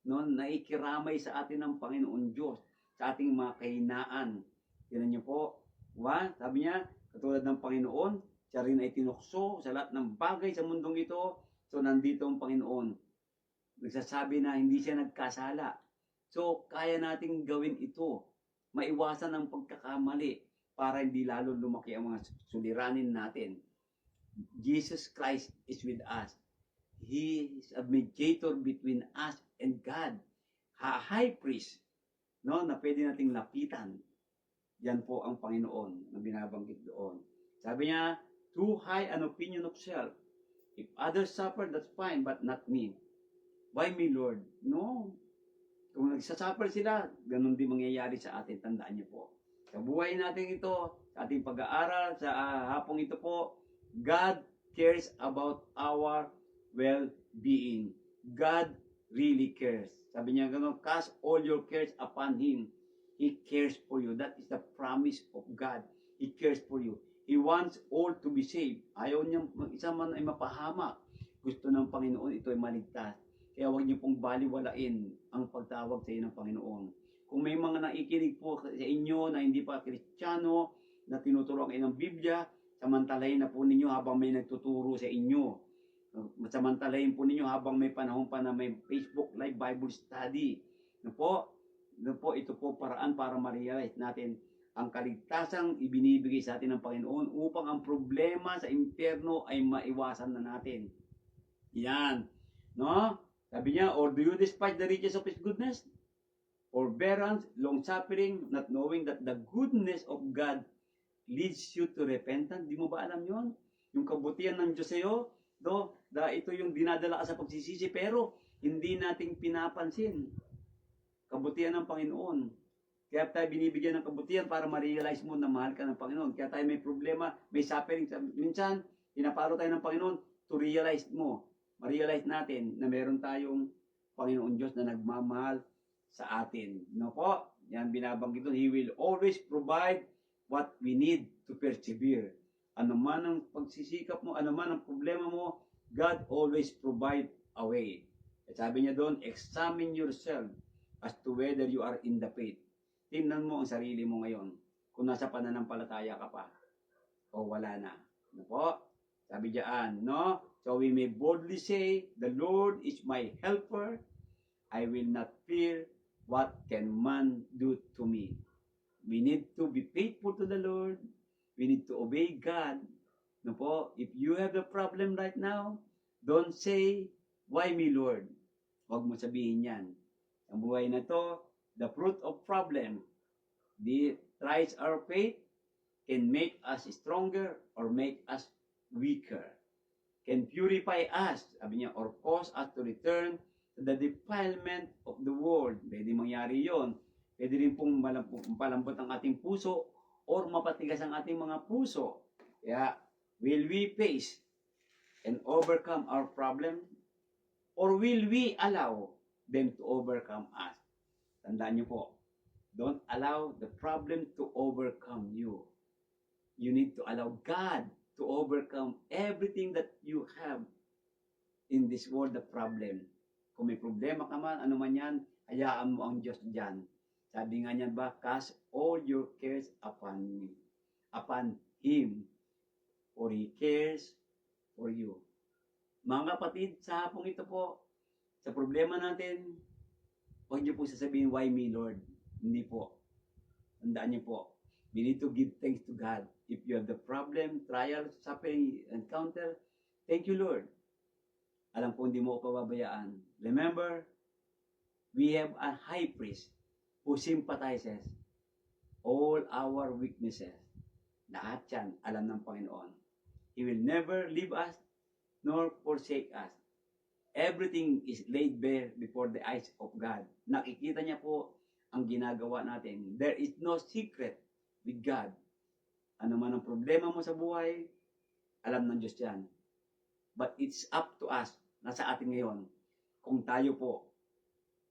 No? Naikiramay sa atin ng Panginoon Diyos, sa ating mga kahinaan. Tignan niyo po. Sabi niya, katulad ng Panginoon, siya rin ay tinukso sa lahat ng bagay sa mundong ito. So, nandito ang Panginoon. Nagsasabi na hindi siya nagkasala. So, kaya nating gawin ito. Maiwasan ang pagkakamali para hindi lalo lumaki ang mga suliranin natin. Jesus Christ is with us. He is a mediator between us and God. A high priest, no, na pwede nating lapitan. Yan po ang Panginoon na binabanggit doon. Sabi niya, too high an opinion of self. If others suffer, that's fine, but not me. Why me, Lord? No. Kung nagsasuffer sila, ganun din mangyayari sa atin. Tandaan niyo po. Sa buhay natin ito, sa ating pag-aaral, sa hapong ito po, God cares about our well-being. God really cares. Sabi niya gano'n, cast all your cares upon Him. He cares for you. That is the promise of God. He cares for you. He wants all to be saved. Ayaw niya isa man ay mapahamak. Gusto ng Panginoon ito ay maligtas. Kaya huwag niyo pong baliwalain ang pagtawag sa inyo ng Panginoon. Kung may mga naikinig po sa inyo na hindi pa Kristiyano, na tinuturuan kayo ng Biblia, samantalahin na po ninyo habang may nagtuturo sa inyo. Samantalahin po ninyo habang may panahon pa na may Facebook Live Bible Study. Ito po paraan para ma-realize natin ang kaligtasang ibinibigay sa atin ng Panginoon upang ang problema sa impyerno ay maiwasan na natin. Yan. No? Sabi niya, or do you despise the riches of His goodness? Forbearance, long-suffering, not knowing that the goodness of God leads you to repentance. Di mo ba alam yon? Yung kabutihan ng Diyos sa'yo, ito yung dinadala ka sa pagsisisi, pero hindi nating pinapansin. Kabutihan ng Panginoon. Kaya tayo binibigyan ng kabutihan para ma-realize mo na mahal ka ng Panginoon. Kaya tayo may problema, may suffering. Minsan, pinaparo tayo ng Panginoon to realize mo. Ma-realize natin na meron tayong Panginoon Diyos na nagmamahal sa atin. No po? Yan binabanggit doon. He will always provide what we need to persevere. Ano man ang pagsisikap mo, ano man ang problema mo, God always provide a way. At sabi niya doon, examine yourself as to whether you are in the faith. Tingnan mo ang sarili mo ngayon. Kung nasa pananampalataya ka pa o wala na. Ano po? Sabi diyan, no? So we may boldly say, the Lord is my helper. I will not fear what can man do to me. We need to be faithful to the Lord. We need to obey God. No po? If you have a problem right now, don't say, why me, Lord? Huwag mo sabihin yan. Ang buhay na to, the fruit of problem, tries our faith, can make us stronger or make us weaker. Can purify us, sabi niya, or cause us to return to the defilement of the world. Pwede mangyari yon. Pwede rin pong palambot ang ating puso or mapatigas ang ating mga puso. Kaya, will we face and overcome our problem? Or will we allow them to overcome us? Tandaan niyo po, don't allow the problem to overcome you. You need to allow God to overcome everything that you have in this world, the problem. Kung may problema ka man, ano man yan, hayaan mo ang Diyos dyan. Sabi nga niyan ba, cast all your cares upon me, upon Him. for He cares for you. Mga kapatid, sa hapong ito po, sa problema natin, huwag niyo po sasabihin, why me, Lord? Hindi po. Tandaan niyo po, we need to give thanks to God. If you have the problem, trial, suffering, encounter, thank you, Lord. Alam ko hindi mo ko pababayaan. Remember, we have a high priest who sympathizes all our weaknesses. Lahat yan, alam ng Panginoon. He will never leave us nor forsake us. Everything is laid bare before the eyes of God. Nakikita niya po ang ginagawa natin. There is no secret with God. Ano man ang problema mo sa buhay, alam ng Diyos yan. But it's up to us, nasa atin ngayon, kung tayo po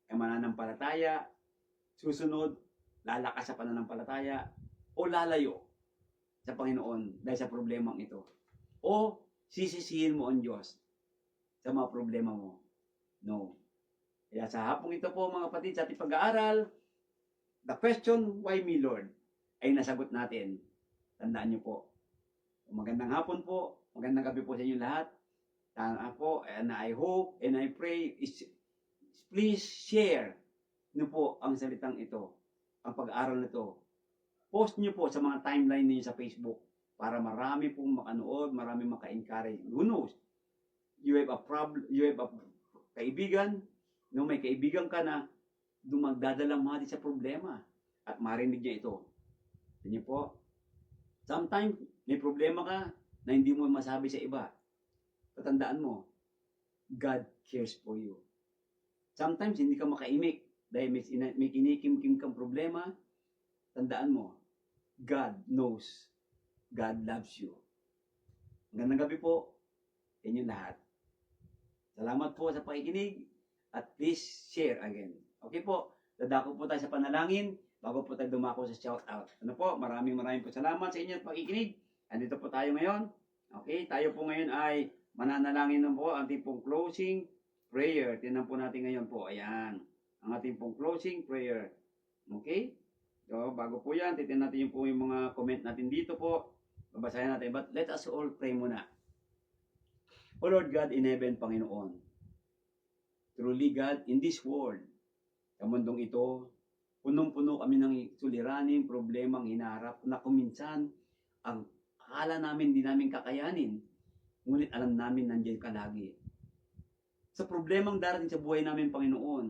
ay mananampalataya, susunod, lalakas sa pananampalataya, o lalayo sa Panginoon dahil sa problemang ito. O sisisihin mo ang Diyos sa mga problema mo. No. Kaya sa hapong ito po mga kapatid, sa ating pag-aaral, the question, why me Lord, ay nasagot natin. Tandaan niyo po. Magandang hapon po, magandang gabi po sa inyo lahat. Tama po, and I hope and I pray, please share niyo po ang salitang ito, ang pag-aaral nito. Post niyo po sa mga timeline niyo sa Facebook para marami pong makanood, marami maka-encourage. Who knows? You have a problem, you have a kaibigan, no, may kaibigan ka na dumagdadalang mati sa problema at marinig niya ito. Tingnan po. Sometimes may problema ka na hindi mo masabi sa iba. Patandaan mo, God cares for you. Sometimes hindi ka makaimik dahil may kinikim-kim kang problema. Tandaan mo, God knows. God loves you. Magandang gabi po sa inyo lahat. Salamat po sa pakikinig at please share again. Okay po, dadako po tayo sa panalangin bago po tayo dumako sa shout out. Ano po, maraming po salamat sa inyo at pakikinig. Andito po tayo ngayon. Okay, tayo po ngayon ay mananalangin na po ang ating pong closing prayer. Tingnan po natin ngayon po. Ayan, ang ating pong closing prayer. Okay? So, bago po yan, titignan natin yung mga comment natin dito po. Babasahin natin. But let us all pray muna. O Lord God in heaven, Panginoon, truly God, in this world, sa mundong ito, punong-puno kami ng suliranin, problemang hinaharap na kuminsan ang akala namin di namin kakayanin, ngunit alam namin nandiyan ka lagi. Sa problemang darating sa buhay namin, Panginoon,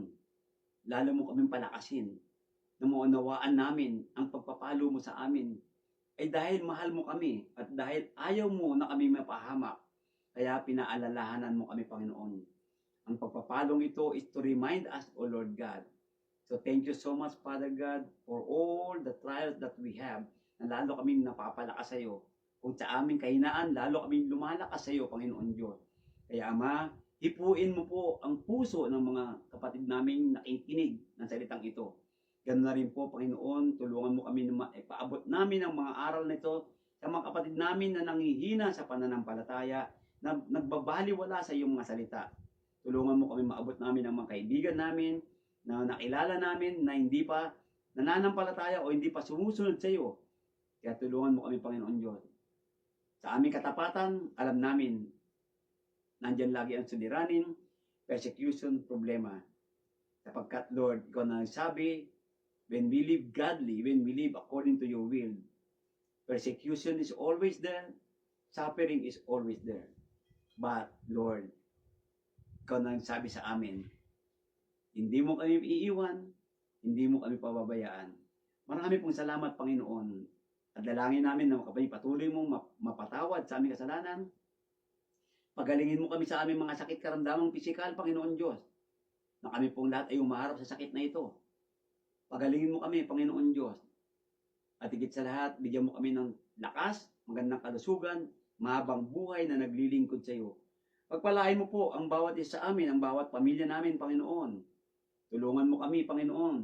lalo mo kaming palakasin, na maunawaan namin ang pagpapalo mo sa amin, ay dahil mahal mo kami at dahil ayaw mo na kami mapahamak, kaya pinaalalahanan mo kami, Panginoon. Ang pagpapalong ito is to remind us, O Lord God. So thank you so much, Father God, for all the trials that we have, na lalo kami napapalakas sa iyo. Kung sa aming kahinaan, lalo kami lumalakas sa iyo, Panginoon Diyos. Kaya Ama, hipuin mo po ang puso ng mga kapatid namin nakikinig ng salitang ito. Ganun na rin po, Panginoon, tulungan mo kami na ipaabot namin ang mga aral nito sa mga kapatid namin na nanghihina sa pananampalataya, na nagbabaliwala sa iyong mga salita. Tulungan mo kami maabot namin ang mga kaibigan namin na nakilala namin na hindi pa nananampalataya o hindi pa sumusunod sa iyo. Kaya tulungan mo kami, Panginoon Diyos. Sa aming katapatan, alam namin, nandyan lagi ang suliranin, persecution, problema. Sapagkat, Lord, ikaw na nagsabi, when we live godly, when we live according to your will, persecution is always there, suffering is always there. But, Lord, ikaw na nagsabi sa amin, hindi mo kami iiwan, hindi mo kami pababayaan. Marami pong salamat, Panginoon. At dalangin namin na patuloy mong mapatawad sa aming kasalanan. Pagalingin mo kami sa aming mga sakit karamdamang pisikal, Panginoon Diyos, na kami pong lahat ay umaharap sa sakit na ito. Pagalingin mo kami, Panginoon Diyos. At higit sa lahat, bigyan mo kami ng lakas, magandang kalusugan, mahabang buhay na naglilingkod sa iyo. Pagpalain mo po ang bawat isa sa amin, ang bawat pamilya namin, Panginoon. Tulungan mo kami, Panginoon,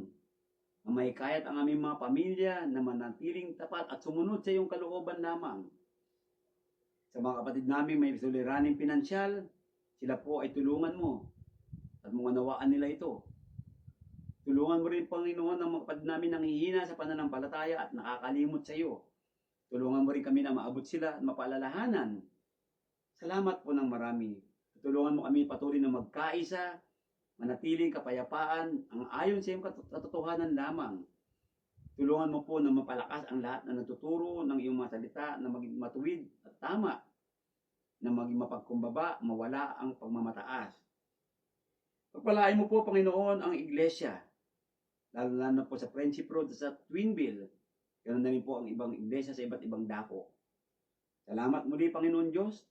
na may kayat ang aming mga pamilya na manatiling tapat at sumunod sa iyong kalooban lamang. Sa mga kapatid namin may suliraning pinansyal, sila po ay tulungan mo at maunawaan nila ito. Tulungan mo rin, Panginoon, ang mga kapatid namin nanghihina sa pananampalataya at nakakalimot sa iyo. Tulungan mo rin kami na maabot sila at mapaalalahanan. Salamat po ng marami. Tulungan mo kami patuloy na magkaisa, manatiling kapayapaan, ang ayon sa iyong katotohanan lamang. Tulungan mo po na mapalakas ang lahat na natuturo ng iyong mga salita na maging matuwid at tama, na maging mapagkumbaba, mawala ang pagmamataas. Pagpalain mo po, Panginoon, ang iglesia, lalo na po sa Friendship Road sa Twinville. Ganoon na rin po ang ibang iglesia sa iba't ibang dako. Salamat muli, Panginoon Diyos.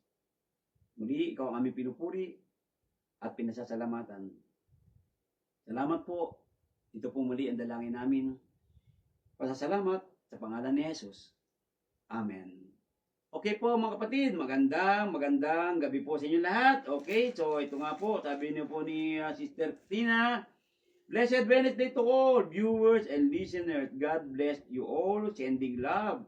Muli, ikaw ang aming pinupuri at pinasasalamatan. Salamat po. Ito po muli ang dalangin namin. Pasasalamat sa pangalan ni Jesus. Amen. Okay po mga kapatid, magandang gabi po sa inyo lahat. Okay, so ito nga po, sabi niyo po ni Sister Tina, Blessed Wednesday to all viewers and listeners. God bless you all. Sending love.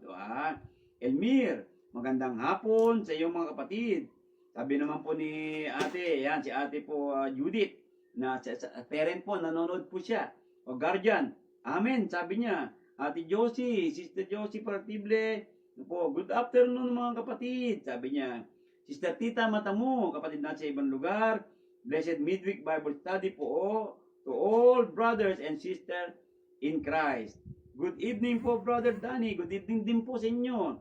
Elmir, magandang hapon sa iyong mga kapatid. Sabi naman po ni ate, yan si ate po Judith, na parent po, nanonood po siya. O guardian, amen, sabi niya. Ate Josie, Sister Josie Partible, po, good afternoon mga kapatid, sabi niya. Sister Tita Matamu, kapatid natin sa ibang lugar. Blessed Midweek Bible Study po to all brothers and sisters in Christ. Good evening po, Brother Danny. Good evening din po sa inyo.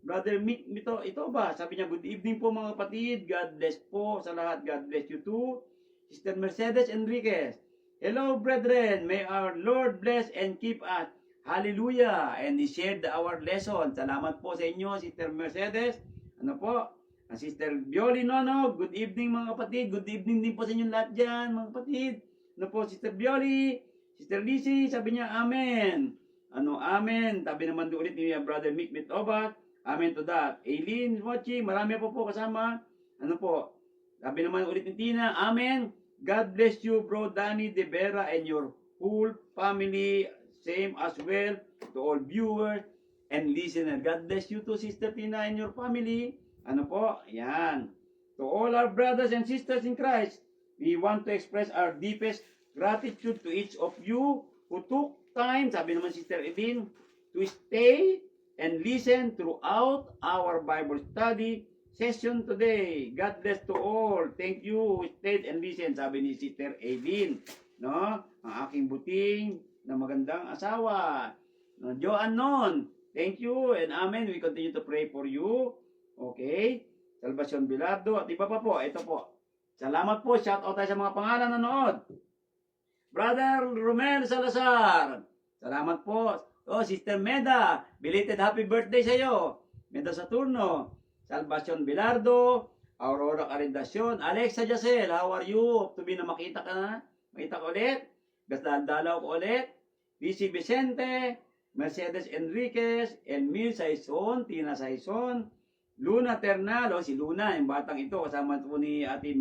Brother Mick, ito ba? Sabi niya, good evening po mga kapatid. God bless po sa lahat. God bless you too. Sister Mercedes Enriquez. Hello, brethren. May our Lord bless and keep us. Hallelujah. And he shared our lesson. Salamat po sa inyo, Sister Mercedes. Ano po? Sister Bioli Nono. Good evening mga kapatid. Good evening din po sa inyo lahat dyan, mga kapatid. Ano po, Sister Bioli. Sister Lizzie, sabi niya, Amen. Amen. Sabi naman doon ulit ni Brother Mick Mitobat. Amen to that. Aileen watching, marami po kasama. Ano po? Sabi naman ulit ni Tina, Amen. God bless you, Bro Danny De Vera and your whole family. Same as well to all viewers and listeners. God bless you too, Sister Tina and your family. Ano po? Ayan. To all our brothers and sisters in Christ, we want to express our deepest gratitude to each of you who took time, sabi naman Sister Eileen, to stay and listen throughout our Bible study session today. God bless to all. Thank you who stayed and listened, sabi ni Sister Eileen. No? Ang aking buting na magandang asawa. No? Joanne Non, thank you and amen. We continue to pray for you. Okay? Salvacion Bilardo at iba pa po. Ito po. Salamat po. Shout out tayo sa mga pangalan na nanood. Brother Romel Salazar. Salamat po. Sister Meda, belated happy birthday sa iyo. Meda Saturno, Salvacion Bilardo, Aurora Carendacion, Alexa Jacel, how are you? Hope to be na makita ka na. Makita ko ulit. Gasdalaw ko ulit. BC Vicente, Mercedes Enriquez, Elmir Saison, Tina Saison, Luna Ternal, si Luna, yung batang ito, kasama po ni Ate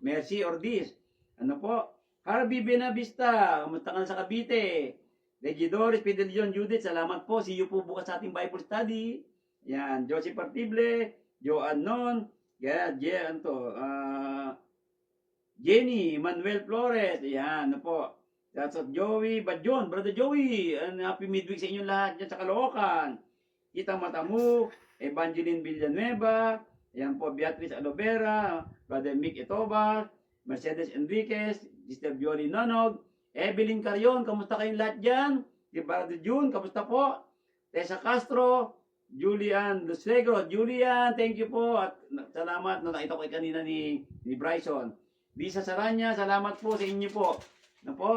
Mercy Ordiz. Ano po? Harvey Benavista, kamusta ka sa Cavite? Regidores, Pidelion, Judith, salamat po. See you po bukas sa ating Bible study. Yan, Josie Partible, Joanne Non, Jenny, Manuel Flores, yan, ano po. That's Joey Badjon, Brother Joey, and happy midweek sa inyong lahat dyan sa Caloocan. Kita Matamu, Evangeline Villanueva, yan po, Beatrice Alovera, Brother Mick Etobar, Mercedes Enriquez, Sister Bioli Nonog, Evelyn Carion, kamusta kayong lahat dyan? Si Brother June, kamusta po? Tessa Castro, Julian Lucegro, Julian, thank you po. At salamat, nakita ko kanina ni Bryson. Lisa Saranya, salamat po sa inyo po. Ano po?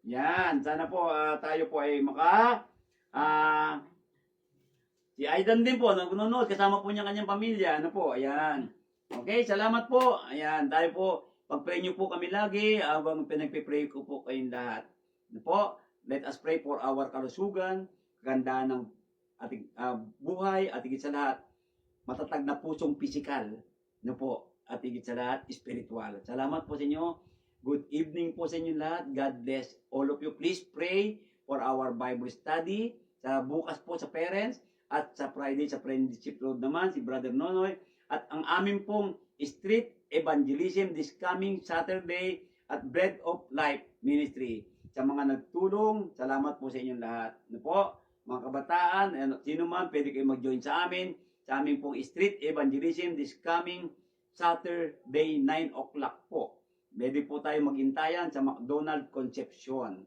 Yan, sana po tayo po ay si Aidan din po, nanonood, kasama po niya kanyang pamilya. Ano po, ayan. Okay, salamat po. Ayan, tayo po. Pag-pray niyo po kami lagi habang pinagpipray ko po kayong lahat. Ano po? Let us pray for our kalusugan, kagandaan ng ating buhay, at higit sa lahat, matatag na pusong pisikal. Ano po? At higit sa lahat, spiritual. Salamat po sa inyo. Good evening po sa inyo lahat. God bless all of you. Please pray for our Bible study. Sa bukas po sa parents at sa Friday sa Friendship Road naman, si Brother Nonoy. At ang amin pong street evangelism this coming Saturday at Bread of Life Ministry. Sa mga nagtulong, salamat po sa inyong lahat. Ano po? mga kabataan, and sino man, pwede kayo mag-join sa amin. Sa amin pong street evangelism this coming Saturday, 9 o'clock po. Pwede po tayo magintayan sa McDonald Concepcion.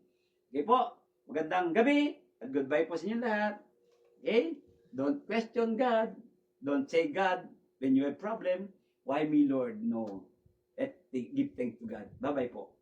Okay po, magandang gabi at goodbye po sa inyo lahat. Okay? Don't question God. Don't say, God, when you have problem, why me, Lord? No. Give thanks to God. Bye-bye po.